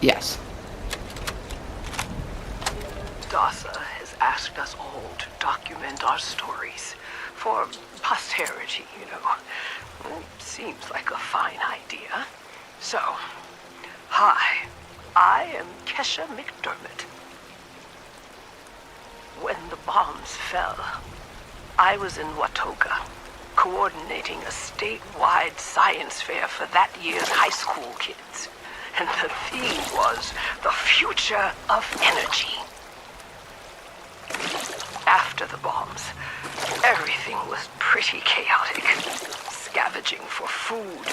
S2: Yes.
S4: Dasa has asked us all to document our stories for posterity, you know. It seems like a fine idea. So, hi, I am Kesha McDermott. When the bombs fell, I was in Watoga, coordinating a statewide science fair for that year's high school kids. And the theme was the future of energy. After the bombs, everything was pretty chaotic. Scavenging for food,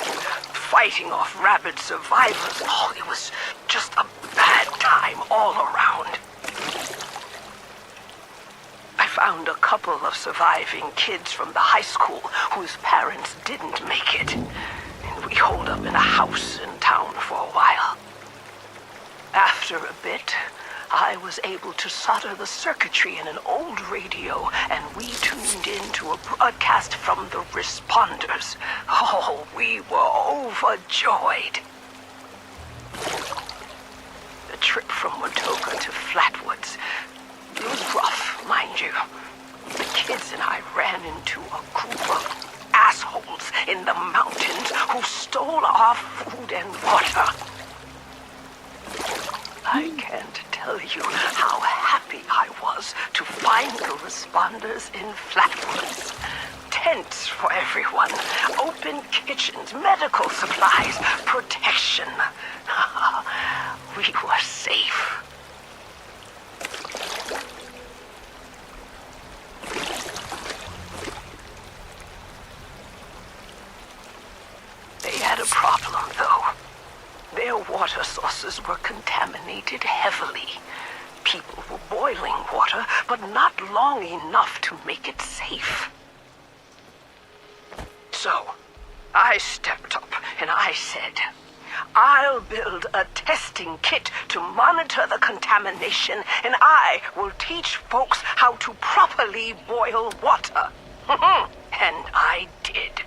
S4: fighting off rabid survivors. Oh, it was just a bad time all around. I found a couple of surviving kids from the high school whose parents didn't make it. And we holed up in a house in town for a while. After a bit, I was able to solder the circuitry in an old radio, and we tuned in to a broadcast from the responders. Oh, we were overjoyed. The trip from Watoga to Flatwoods, it was rough, mind you. The kids and I ran into a group of assholes in the mountains who stole our food and water. I can't tell you how happy I was to find the responders in Flatwoods. Tents for everyone, open kitchens, medical supplies, protection. We were safe. waters were contaminated heavily. People were boiling water, but not long enough to make it safe. So, I stepped up and I said, I'll build a testing kit to monitor the contamination, and I will teach folks how to properly boil water. And I did.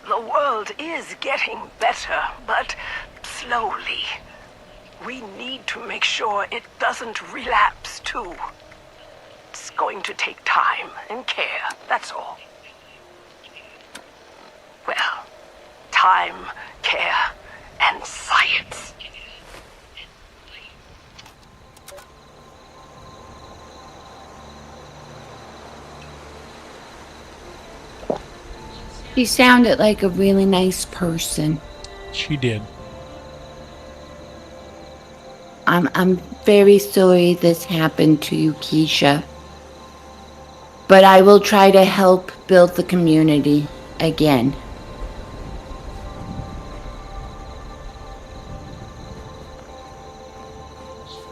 S4: The world is getting better, but slowly. We need to make sure it doesn't relapse, too. It's going to take time and care, that's all. Well, time, care, and science.
S2: She sounded like a really nice person.
S1: She did.
S2: I'm very sorry this happened to you, Keisha. But I will try to help build the community again.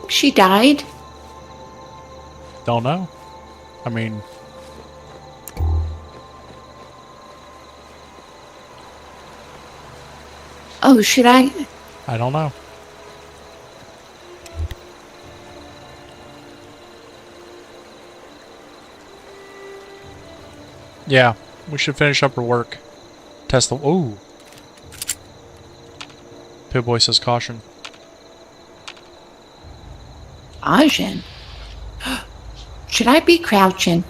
S2: She died?
S1: Don't know. I mean,
S2: Oh, should I?
S1: I don't know. Yeah, we should finish up her work. Test the... Ooh. Pip-Boy says caution.
S2: Caution? Should I be crouching?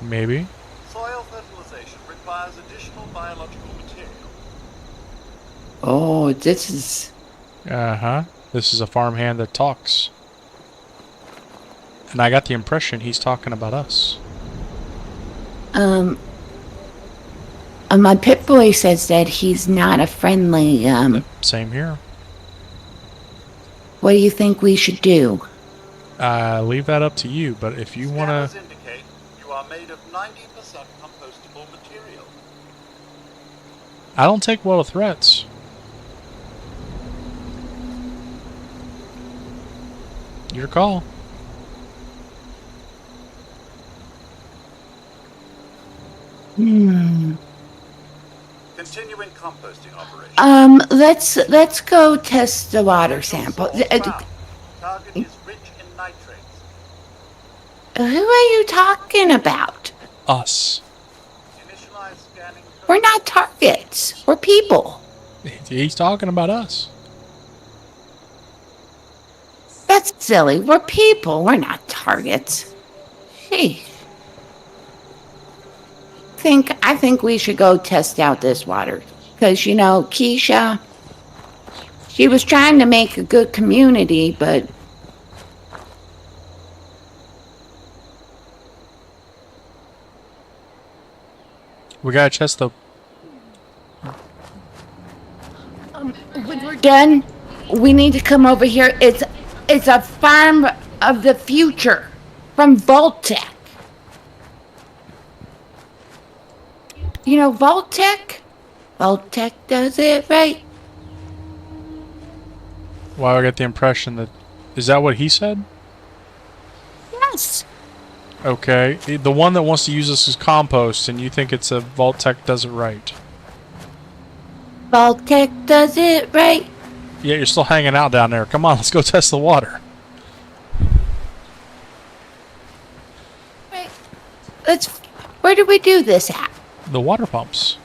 S1: Maybe.
S7: Soil fertilization requires additional biological material.
S2: Oh, this is...
S1: Uh-huh. This is a farmhand that talks. And I got the impression he's talking about us.
S2: My Pip-Boy says that he's not a friendly,
S1: Same here.
S2: What do you think we should do?
S1: Leave that up to you, but if you want
S7: Scanners
S1: to...
S7: indicate you are made of 90% compostable material.
S1: I don't take well to threats. Your call.
S7: Continuing composting operation.
S2: Let's go test the water sample.
S7: Target is rich in nitrates.
S2: Who are you talking about?
S1: Us.
S7: Initialize scanning.
S2: We're not targets. We're people.
S1: He's talking about us.
S2: That's silly. We're people. We're not targets. Gee. I think we should go test out this water. Because, you know, Keisha, she was trying to make a good community, but...
S1: We gotta test the...
S2: when we're done, we need to come over here. It's a farm of the future from Voltec. You know Voltec? Voltec does it right.
S1: Wow, I got the impression that... Is that what he said?
S2: Yes.
S1: Okay. The one that wants to use this as compost, and you think it's a Vault-Tec does it right.
S2: Voltec does it right.
S1: Yeah, you're still hanging out down there. Come on, let's go test the water.
S2: Right. Where do we do this at?
S1: The water pumps.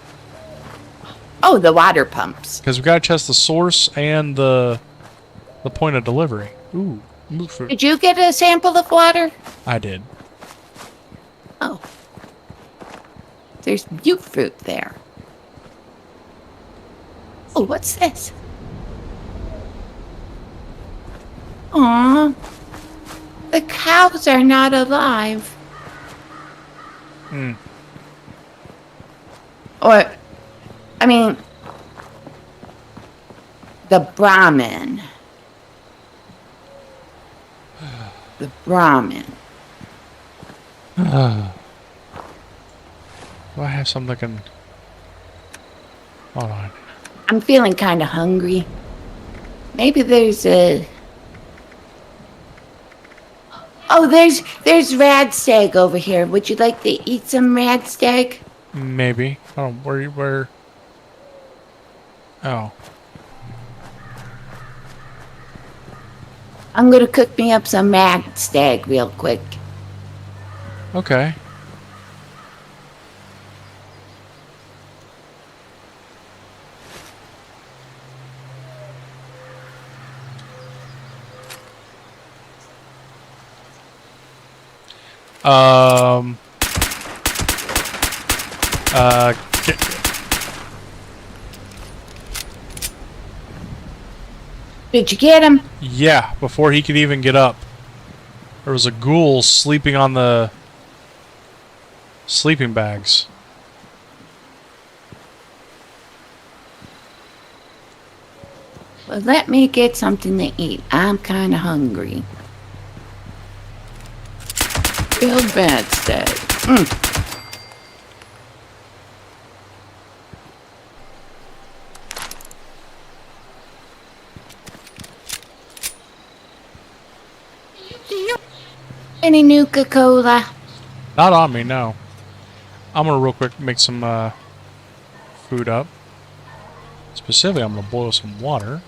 S2: Oh, the water pumps.
S1: Because we gotta test the source and the point of delivery. Ooh, move fruit.
S2: Did you get a sample of water?
S1: I did.
S2: Oh. There's butte fruit there. Oh, what's this? Aw. The cows are not alive.
S1: Hmm.
S2: Or, I mean, the Brahmin. The Brahmin.
S1: Do I have something that can... Hold on.
S2: I'm feeling kind of hungry. Maybe there's a... Oh, there's radstag over here. Would you like to eat some radstag?
S1: Maybe. Oh, where? Oh.
S2: I'm gonna cook me up some radstag real quick.
S1: Okay.
S2: Did you get him?
S1: Yeah, before he could even get up. There was a ghoul sleeping on the sleeping bags.
S2: Well, let me get something to eat. I'm kind of hungry. Real radstag. Do you any Nuka-Cola?
S1: Not on me, no. I'm gonna real quick make some food up. Specifically, I'm gonna boil some water.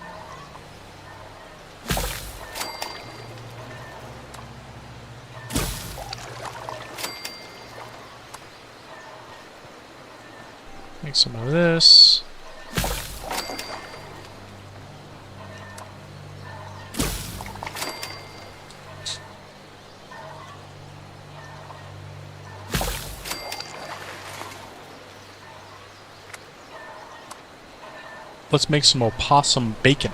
S1: Make some of this. Let's make some opossum bacon.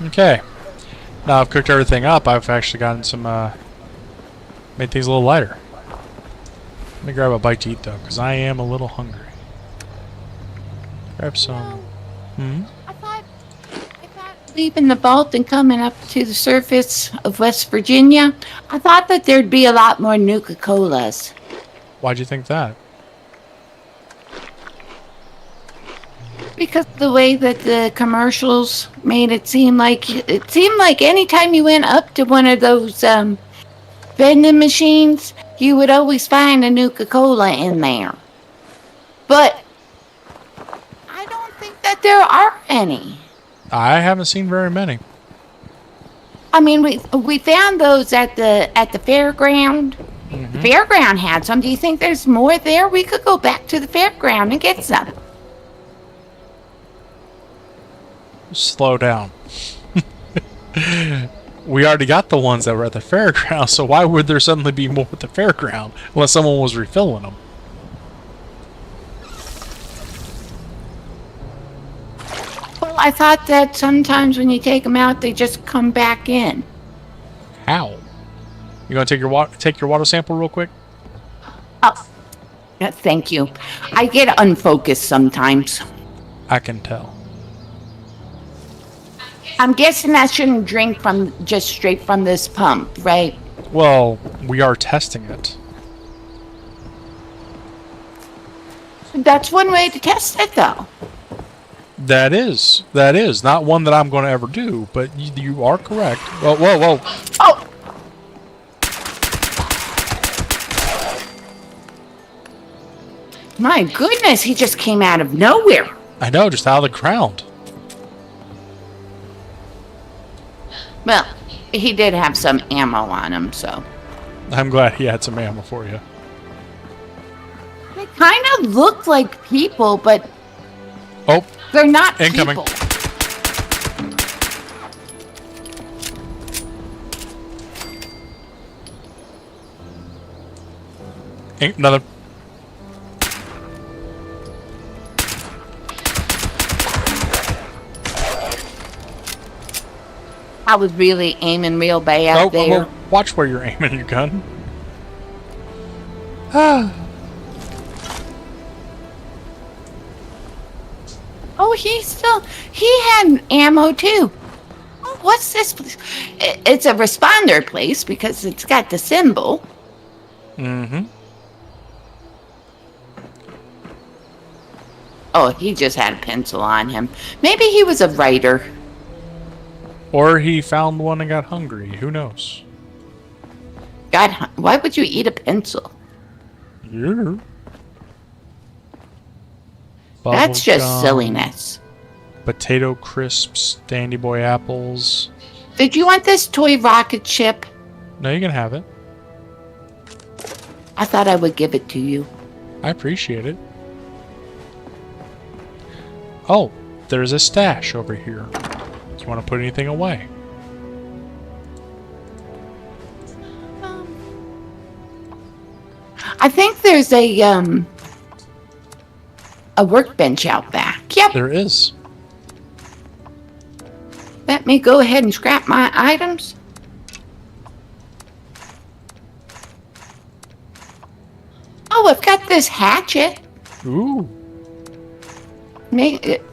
S1: Okay. Now I've cooked everything up, I've actually gotten some, made things a little lighter. Let me grab a bite to eat though, because I am a little hungry. Grab some.
S2: I thought leaving the vault and coming up to the surface of West Virginia, I thought that there'd be a lot more Nuka-Colas.
S1: Why'd you think that?
S2: Because the way that the commercials made it seemed like anytime you went up to one of those vending machines, you would always find a Nuka-Cola in there. But I don't think that there are any.
S1: I haven't seen very many.
S2: I mean, we found those at the fairground. The fairground had some. Do you think there's more there? We could go back to the fairground and get some.
S1: Slow down. We already got the ones that were at the fairground, so why would there suddenly be more at the fairground unless someone was refilling them?
S2: Well, I thought that sometimes when you take them out, they just come back in.
S1: How? You gonna take your water sample real quick?
S2: Oh, yeah, thank you. I get unfocused sometimes.
S1: I can tell.
S2: I'm guessing I shouldn't drink from just straight from this pump, right?
S1: Well, we are testing it.
S2: That's one way to test it, though.
S1: That is not one that I'm going to ever do, but you are correct. Whoa, whoa, whoa!
S2: Oh! My goodness, he just came out of nowhere.
S1: I know, just out of the ground.
S2: Well, he did have some ammo on him, so.
S1: I'm glad he had some ammo for you.
S2: They kind of look like people, but
S1: Oh,
S2: they're not
S1: incoming.
S2: people.
S1: Another.
S2: I was really aiming real bad there.
S1: Watch where you're aiming your gun. Ah.
S2: Oh, he had ammo too. Oh, what's this place? It's a responder place because it's got the symbol.
S1: Mm-hmm.
S2: Oh, he just had a pencil on him. Maybe he was a writer.
S1: Or he found one and got hungry. Who knows?
S2: God, why would you eat a pencil?
S1: Yeah.
S2: That's just
S1: Bubblegum,
S2: silliness.
S1: Potato crisps, Dandy Boy apples.
S2: Did you want this toy rocket ship?
S1: No, you can have it.
S2: I thought I would give it to you.
S1: I appreciate it. Oh, there's a stash over here. Do you want to put anything away?
S2: I think there's a workbench out back. Yep.
S1: There is.
S2: Let me go ahead and scrap my items. Oh, I've got this hatchet.
S1: Ooh.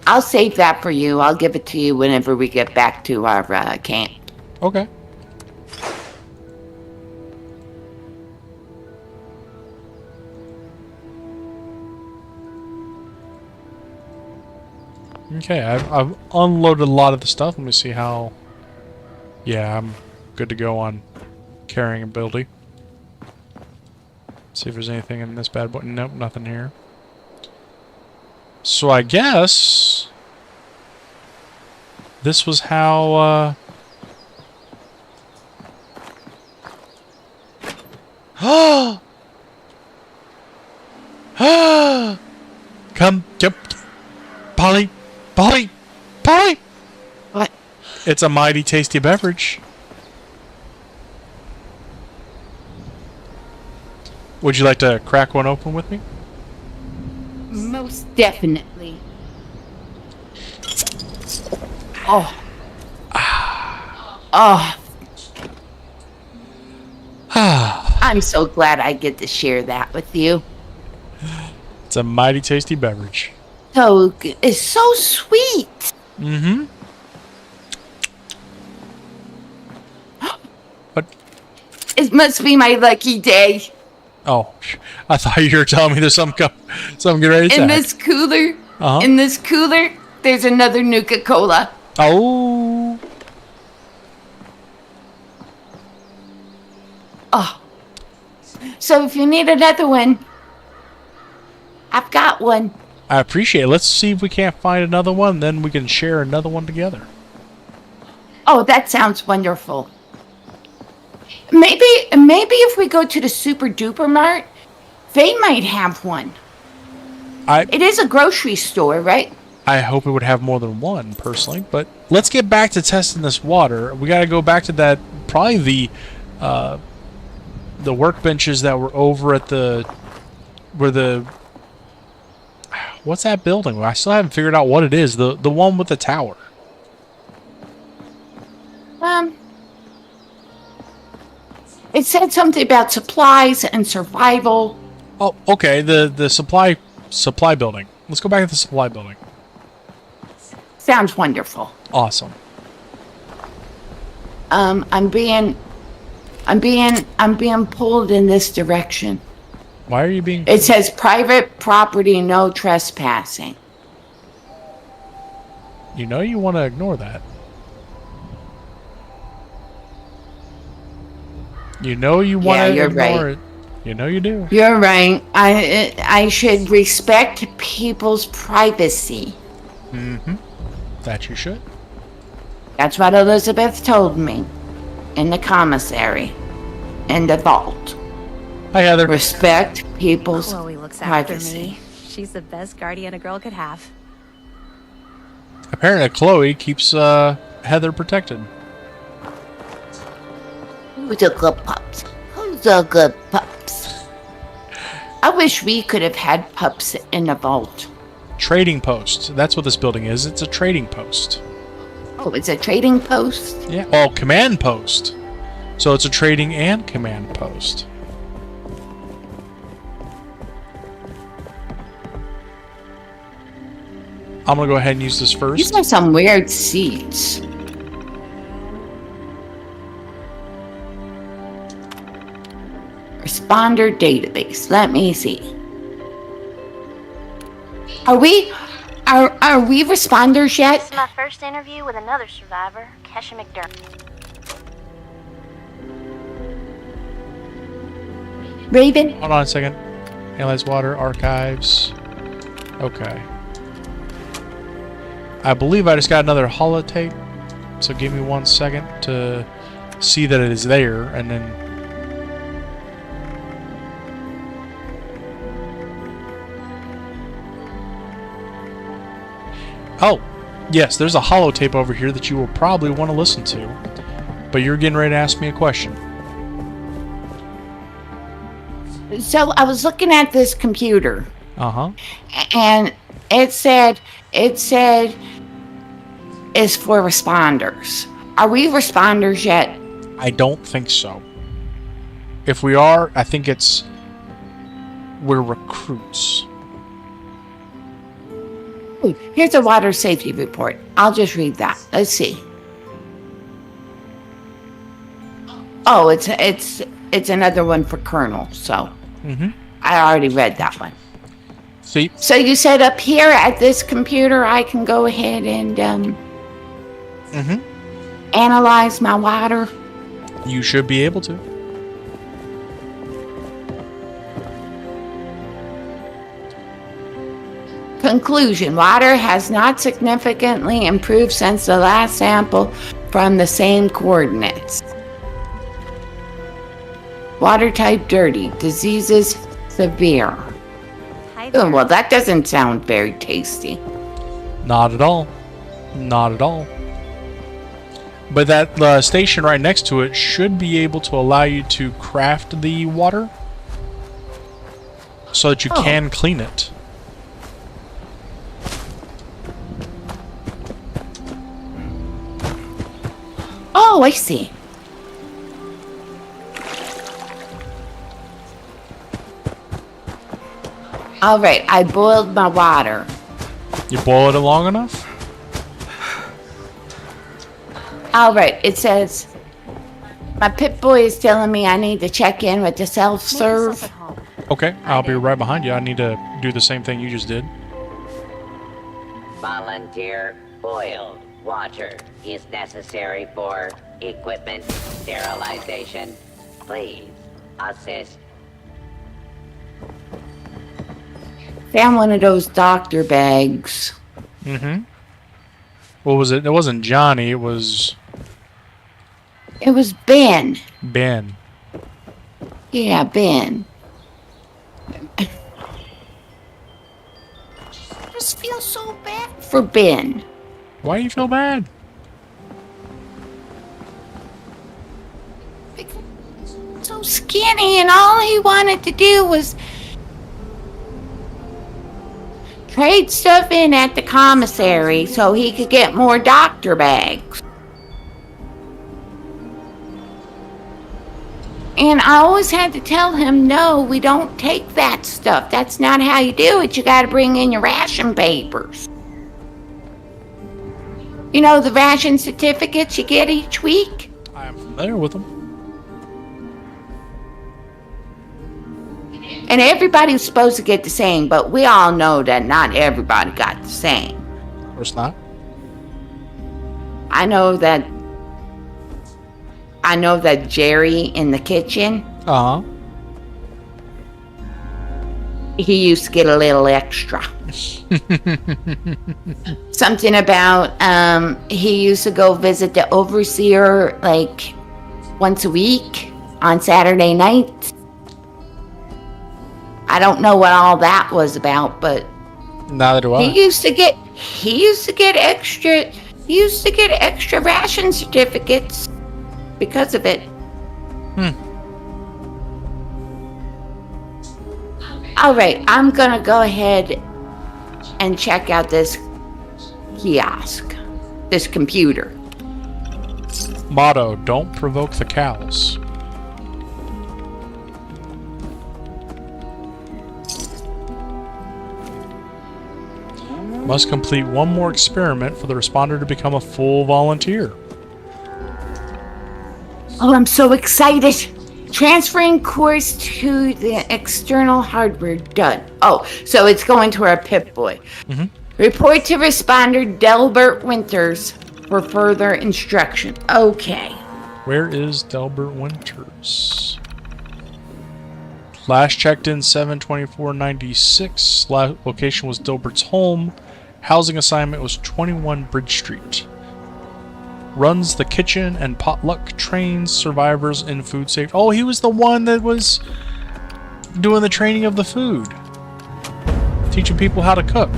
S2: I'll save that for you. I'll give it to you whenever we get back to our camp.
S1: Okay. Okay, I've unloaded a lot of the stuff. Let me see how... Yeah, I'm good to go on carrying ability. See if there's anything in this bad boy. Nope, nothing here. So I guess... This was how, Come, jump, Polly, Polly, Polly!
S2: What?
S1: It's a mighty tasty beverage. Would you like to crack one open with me?
S2: Most definitely. Oh. Oh. I'm so glad I get to share that with you.
S1: It's a mighty tasty beverage.
S2: So it's so sweet.
S1: Mm-hmm. What?
S2: It must be my lucky day.
S1: Oh, I thought you were telling me there's something getting ready to
S2: In
S1: happen.
S2: this cooler,
S1: Uh-huh.
S2: in this cooler, there's another Nuka-Cola.
S1: Oh.
S2: Oh. So if you need another one, I've got one.
S1: I appreciate it. Let's see if we can't find another one, then we can share another one together.
S2: Oh, that sounds wonderful. Maybe if we go to the Super Duper Mart, they might have one. It is a grocery store, right?
S1: I hope it would have more than one, personally. But let's get back to testing this water. We got to go back to that, probably the workbenches that were over at what's that building? I still haven't figured out what it is. The one with the tower.
S2: It said something about supplies and survival.
S1: Oh, okay. The supply building. Let's go back to the supply building.
S2: Sounds wonderful.
S1: Awesome.
S2: I'm being pulled in this direction.
S1: Why are you being...
S2: It says private property, no trespassing.
S1: You know you want to ignore that. You know you want to ignore it. You know you do.
S2: You're right. I should respect people's privacy.
S1: Mm-hmm. That you should.
S2: That's what Elizabeth told me in the commissary, in the vault.
S1: Hi, Heather.
S2: Respect people's
S5: Chloe looks after
S2: privacy.
S5: me. She's the best guardian a girl could have.
S1: Apparently, Chloe keeps Heather protected.
S2: Who's a good pups? Who's a good pups? I wish we could have had pups in the vault.
S1: Trading post. That's what this building is. It's a trading post.
S2: Oh, it's a trading post?
S1: Yeah. Oh, command post. So it's a trading and command post. I'm gonna go ahead and use this
S2: These
S1: first.
S2: are some weird seats. Responder database. Let me see. Are we responders yet?
S8: This is my first interview with another survivor, Kesha McDermott.
S2: Raven?
S1: Hold on a second. Analyze water, archives. Okay. I believe I just got another holotape. So give me 1 second to see that it is there, and then... Oh! Yes, there's a holotape over here that you will probably want to listen to. But you're getting ready to ask me a question.
S2: So I was looking at this computer.
S1: Uh-huh.
S2: And it said it's for responders. Are we responders yet?
S1: I don't think so. If we are, I think we're recruits.
S2: Ooh, here's a water safety report. I'll just read that. Let's see. Oh, it's another one for Colonel, so I already read that one.
S1: See?
S2: So you said up here at this computer I can go ahead and analyze my water?
S1: You should be able to.
S2: Conclusion. Water has not significantly improved since the last sample from the same coordinates. Water type dirty. Diseases severe.
S5: Hi
S2: Oh,
S5: there.
S2: well, that doesn't sound very tasty.
S1: Not at all. Not at all. But that station right next to it should be able to allow you to craft the water so that you can clean it.
S2: Oh, I see. All right, I boiled my water.
S1: You boil it long enough?
S2: All right, it says my pit boy is telling me I need to check in with the self-serve.
S1: Okay, I'll be right behind you. I need to do the same thing you just did.
S6: Volunteer boiled water is necessary for equipment sterilization. Please assist.
S2: Found one of those doctor bags.
S1: What was it? It wasn't Johnny, it was
S2: It was Ben.
S1: Ben.
S2: Yeah, Ben. I just feel so bad for Ben.
S1: Why do you feel bad?
S2: Because he's so skinny and all he wanted to do was trade stuff in at the commissary so he could get more doctor bags. And I always had to tell him, no, we don't take that stuff. That's not how you do it. You got to bring in your ration papers. You know, the ration certificates you get each week?
S1: I am familiar with them.
S2: And everybody's supposed to get the same, but we all know that not everybody got the same.
S1: Of course not.
S2: I know that Jerry in the kitchen,
S1: Uh-huh.
S2: he used to get a little extra. Something about he used to go visit the overseer like once a week on Saturday nights. I don't know what all that was about, but
S1: Neither do I.
S2: he used to get extra ration certificates because of it. All right, I'm gonna go ahead and check out this kiosk, this computer.
S1: Motto, don't provoke the cows. Must complete one more experiment for the responder to become a full volunteer.
S2: Oh, I'm so excited. Transferring course to the external hardware done. Oh, so it's going to our Pip-Boy.
S1: Mm-hmm.
S2: Report to responder Delbert Winters for further instruction. Okay.
S1: Where is Delbert Winters? Last checked in 7/24/96. Location was Delbert's home. Housing assignment was 21 Bridge Street. Runs the kitchen and potluck, trains survivors in food safety. Oh, he was the one that was doing the training of the food. Teaching people how to cook.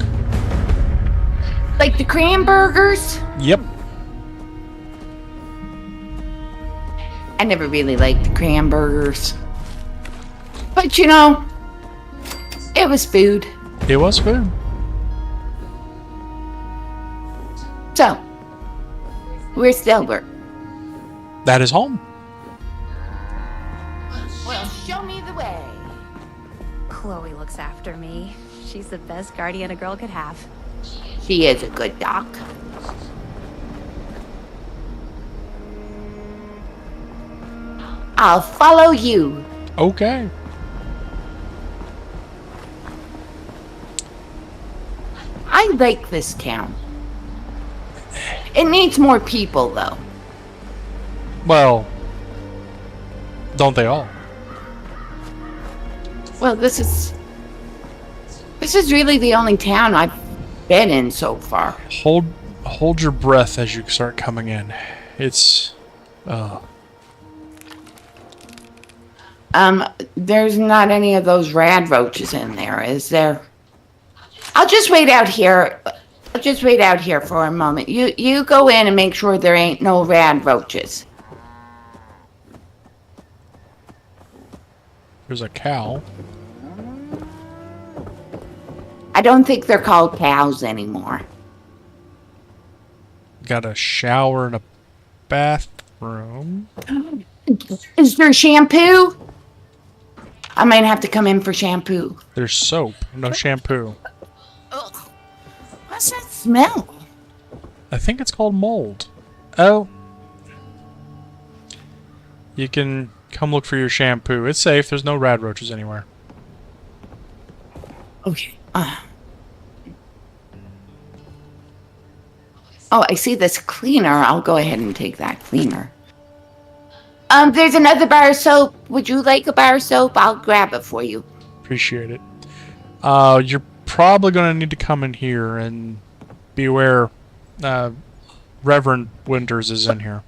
S2: Like the cranburgers?
S1: Yep.
S2: I never really liked the cranburgers. But you know, it was food.
S1: It was food.
S2: So, where's Delbert?
S1: That is home.
S2: Well, show me the way.
S5: Chloe looks after me. She's the best guardian a girl could have.
S2: She is a good doc. I'll follow you.
S1: Okay.
S2: I like this town. It needs more people, though.
S1: Well, don't they all?
S2: Well, this is really the only town I've been in so far.
S1: Hold your breath as you start coming in. It's
S2: There's not any of those rad roaches in there, is there? I'll just wait out here. I'll just wait out here for a moment. You go in and make sure there ain't no rad roaches.
S1: there's a cow.
S2: I don't think they're called cows anymore.
S1: Got a shower and a bathroom.
S2: Is there shampoo? I might have to come in for shampoo.
S1: There's soap, no shampoo.
S2: Ugh. What's that smell?
S1: I think it's called mold. Oh. You can come look for your shampoo. It's safe. There's no rad roaches anywhere.
S2: Okay. Oh, I see this cleaner. I'll go ahead and take that cleaner. There's another bar of soap. Would you like a bar of soap? I'll grab it for you.
S1: Appreciate it. You're probably going to need to come in here and be aware Reverend Winters is in here.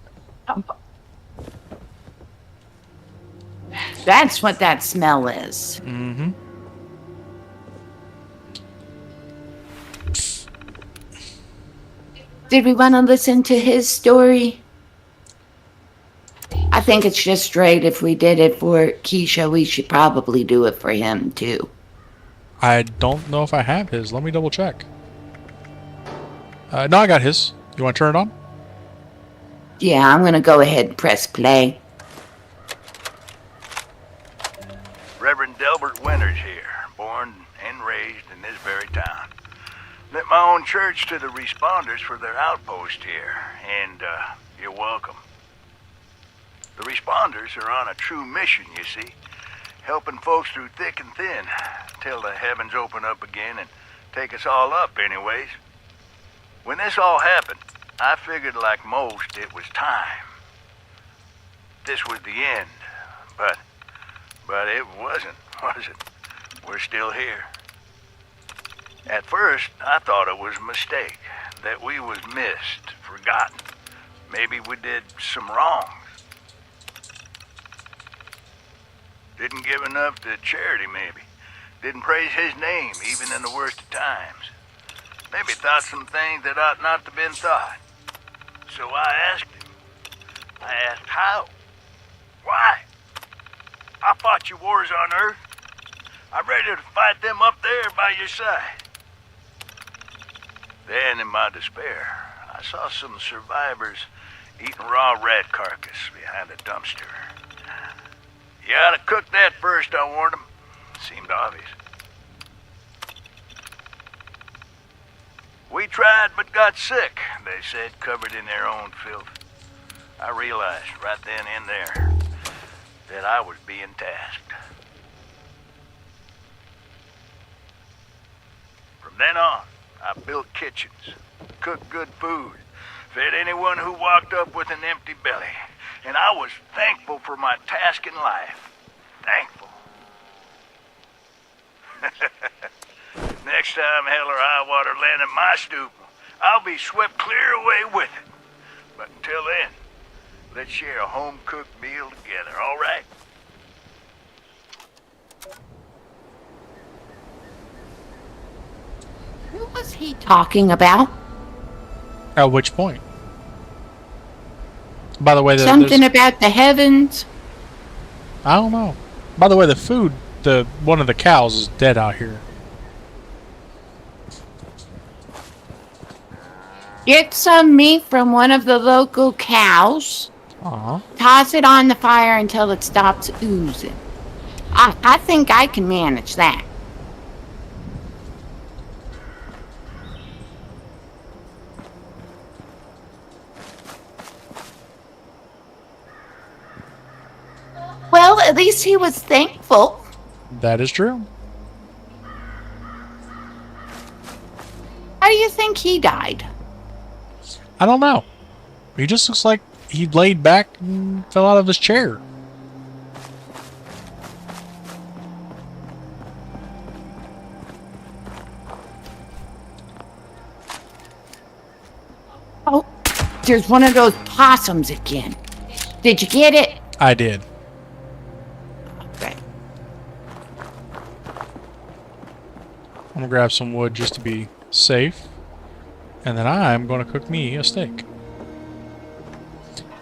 S2: That's what that smell is.
S1: Mm-hmm.
S2: Did we want to listen to his story? I think it's just right if we did it for Keisha, we should probably do it for him too.
S1: I don't know if I have his. Let me double check. No, I got his. You want to turn it on?
S2: Yeah, I'm gonna go ahead and press play.
S9: Reverend Delbert Winters here, born and raised in this very town. Lit my own church to the responders for their outpost here, and you're welcome. The responders are on a true mission, you see, helping folks through thick and thin, till the heavens open up again and take us all up anyways. When this all happened, I figured like most it was time. This was the end, but it wasn't, was it? We're still here. At first, I thought it was a mistake, that we was missed, forgotten. Maybe we did some wrongs. Didn't give enough to charity, maybe. Didn't praise his name, even in the worst of times. Maybe thought some things that ought not to been thought. So I asked him. I asked how. Why? I fought your wars on Earth. I'm ready to fight them up there by your side. Then, in my despair, I saw some survivors eating raw rat carcass behind a dumpster. You ought to cook that first, I warned them. Seemed obvious. We tried but got sick, they said, covered in their own filth. I realized right then and there that I was being tasked. From then on, I built kitchens, cooked good food, fed anyone who walked up with an empty belly, and I was thankful for my task in life. Thankful. Next time hell or high water land at my stoop, I'll be swept clear away with it. But until then, let's share a home-cooked meal together, all right?
S2: Who was he talking about?
S1: At which point? By the way,
S2: Something about the heavens?
S1: I don't know. By the way, the food, one of the cows is dead out here.
S2: Get some meat from one of the local cows.
S1: Aw.
S2: Toss it on the fire until it stops oozing. I think I can manage that. Well, at least he was thankful.
S1: That is true.
S2: How do you think he died?
S1: I don't know. He just looks like he laid back and fell out of his chair.
S2: Oh, there's one of those possums again. Did you get it?
S1: I did.
S2: Okay.
S1: I'm gonna grab some wood just to be safe. And then I'm gonna cook me a steak.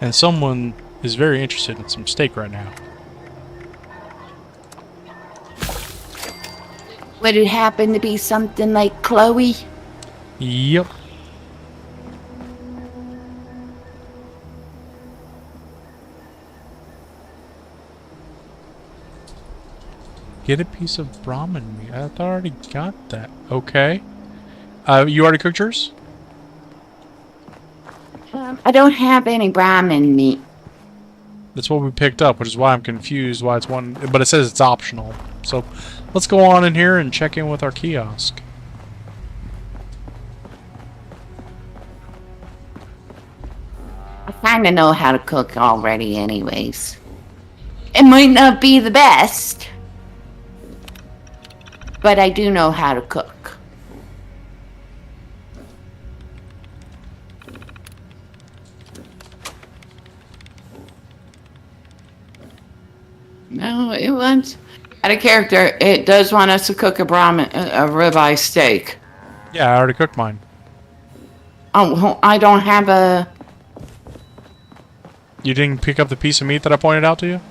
S1: And someone is very interested in some steak right now.
S2: Would it happen to be something like Chloe?
S1: Yep. Get a piece of Brahmin meat. I thought I already got that. Okay. You already cooked yours?
S2: I don't have any Brahmin meat.
S1: That's what we picked up, which is why I'm confused why it's one, but it says it's optional. So let's go on in here and check in with our kiosk.
S2: I kind of know how to cook already anyways. It might not be the best, but I do know how to cook. No, it wants... Out of character, it does want us to cook a ribeye steak.
S1: Yeah, I already cooked mine.
S2: Oh, well, I don't have a...
S1: You didn't pick up the piece of meat that I pointed out to you?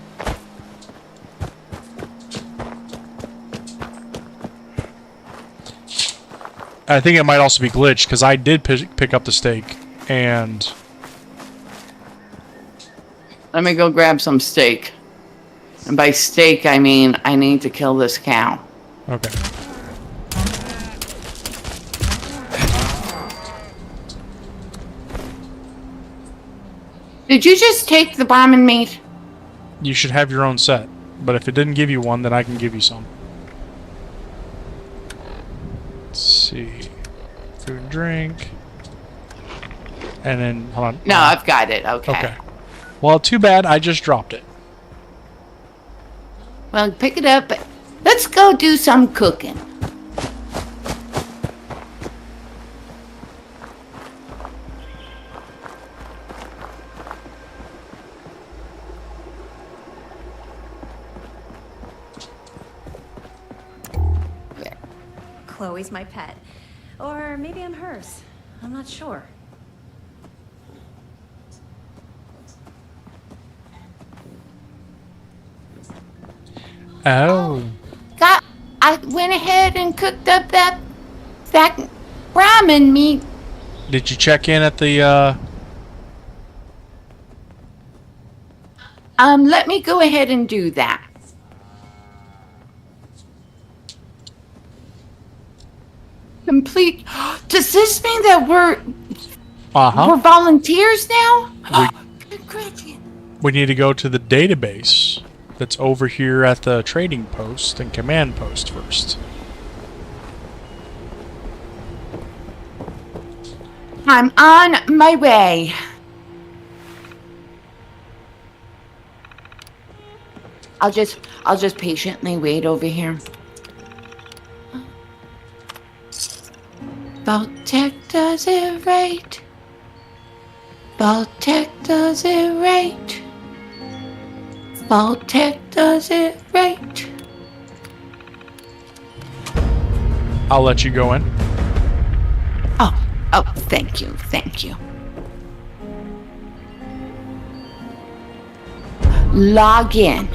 S1: I think it might also be glitched, because I did pick up the steak, and...
S2: Let me go grab some steak. And by steak, I mean I need to kill this cow.
S1: Okay.
S2: Did you just take the Brahmin meat?
S1: You should have your own set, but if it didn't give you one, then I can give you some. Let's see. Food and drink. And then, hold on.
S2: No, I've got it. Okay.
S1: Okay. Well, too bad, I just dropped it.
S2: Well, pick it up. Let's go do some cooking.
S5: Chloe's my pet. Or maybe I'm hers. I'm not sure.
S1: Oh.
S2: I went ahead and cooked up that ramen meat.
S1: Did you check in at the,
S2: Let me go ahead and do that. complete. Does this mean that we're
S1: Uh-huh.
S2: volunteers now? Congratulations.
S1: We need to go to the database that's over here at the trading post and command post first.
S2: I'm on my way. I'll just patiently wait over here. Vault-Tec does it right. Vault-Tec does it right. Vault-Tec does it right.
S1: I'll let you go in.
S2: Oh, thank you. Log in.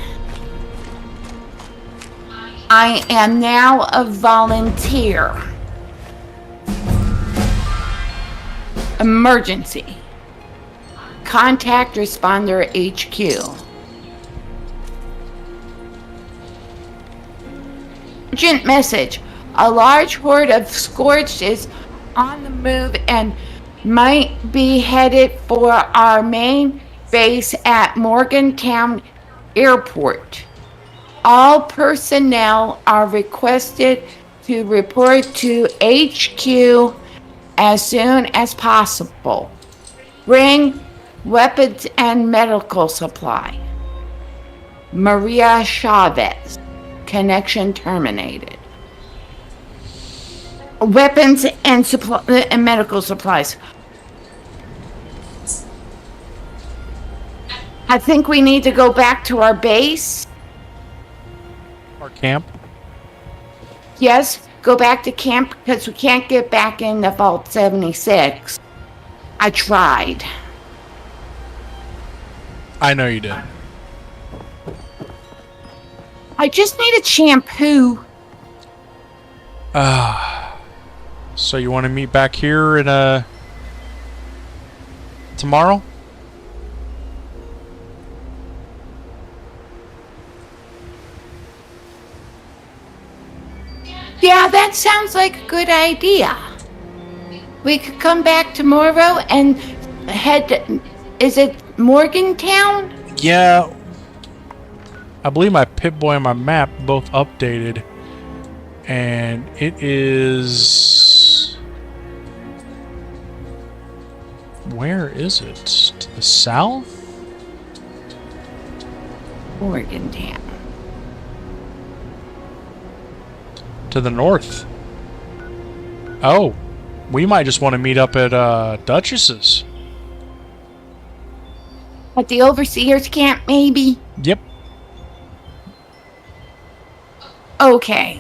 S2: I am now a volunteer. Emergency. Contact responder HQ. Urgent message. A large horde of Scorched is on the move and might be headed for our main base at Morgantown Airport. All personnel are requested to report to HQ as soon as possible. Bring weapons and medical supply. Maria Chavez. Connection terminated. Weapons and medical supplies. I think we need to go back to our base.
S1: Our camp.
S2: Yes, go back to camp because we can't get back in the Vault 76. I tried.
S1: I know you did.
S2: I just need a shampoo.
S1: So you want to meet back here in tomorrow?
S2: Yeah, that sounds like a good idea. We could come back tomorrow and head. Is it Morgantown?
S1: Yeah. I believe my Pip-Boy and my map both updated. And it is... Where is it? To the south?
S2: Morgantown.
S1: To the north. Oh. We might just want to meet up at Duchess's.
S2: At the Overseer's camp, maybe?
S1: Yep.
S2: Okay.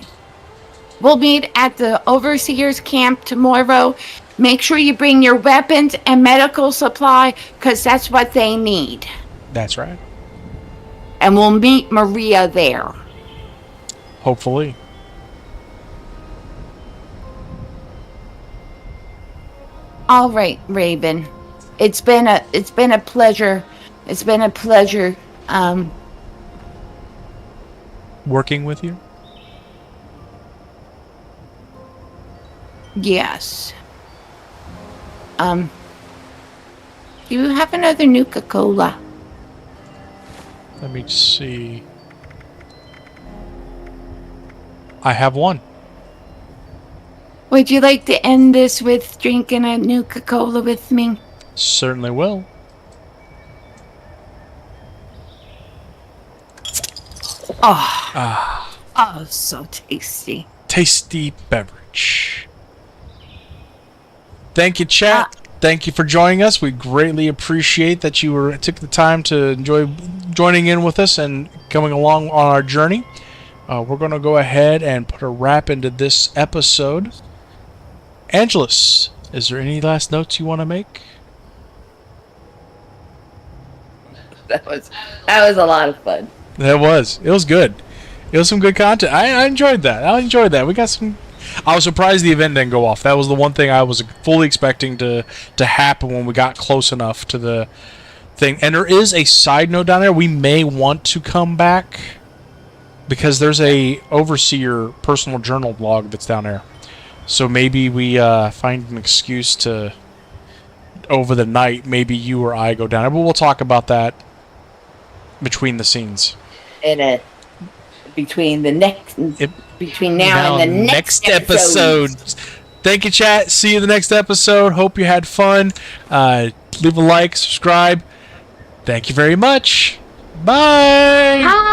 S2: We'll meet at the Overseer's camp tomorrow. Make sure you bring your weapons and medical supply, because that's what they need.
S1: That's right.
S2: And we'll meet Maria there.
S1: Hopefully.
S2: All right, Raven. It's been a pleasure. It's been a pleasure.
S1: Working with you?
S2: Yes. Do you have another Nuka-Cola?
S1: Let me see. I have one.
S2: Would you like to end this with drinking a Nuka-Cola with me?
S1: Certainly will.
S2: Oh, so tasty.
S1: Tasty beverage. Thank you, chat. Thank you for joining us. We greatly appreciate that you took the time to enjoy joining in with us and coming along on our journey. We're going to go ahead and put a wrap into this episode. Angelus, is there any last notes you want to make?
S2: That was a lot of fun.
S1: It was good. It was some good content. I enjoyed that. We got some. I was surprised the event didn't go off. That was the one thing I was fully expecting to happen when we got close enough to the thing. And there is a side note down there. We may want to come back because there's a Overseer personal journal blog that's down there. So maybe we find an excuse to, over the night, maybe you or I go down. But we'll talk about that between the scenes.
S2: Between now and the next episode.
S1: Thank you, chat. See you in the next episode. Hope you had fun. Leave a like, subscribe. Thank you very much. Bye.
S2: Bye.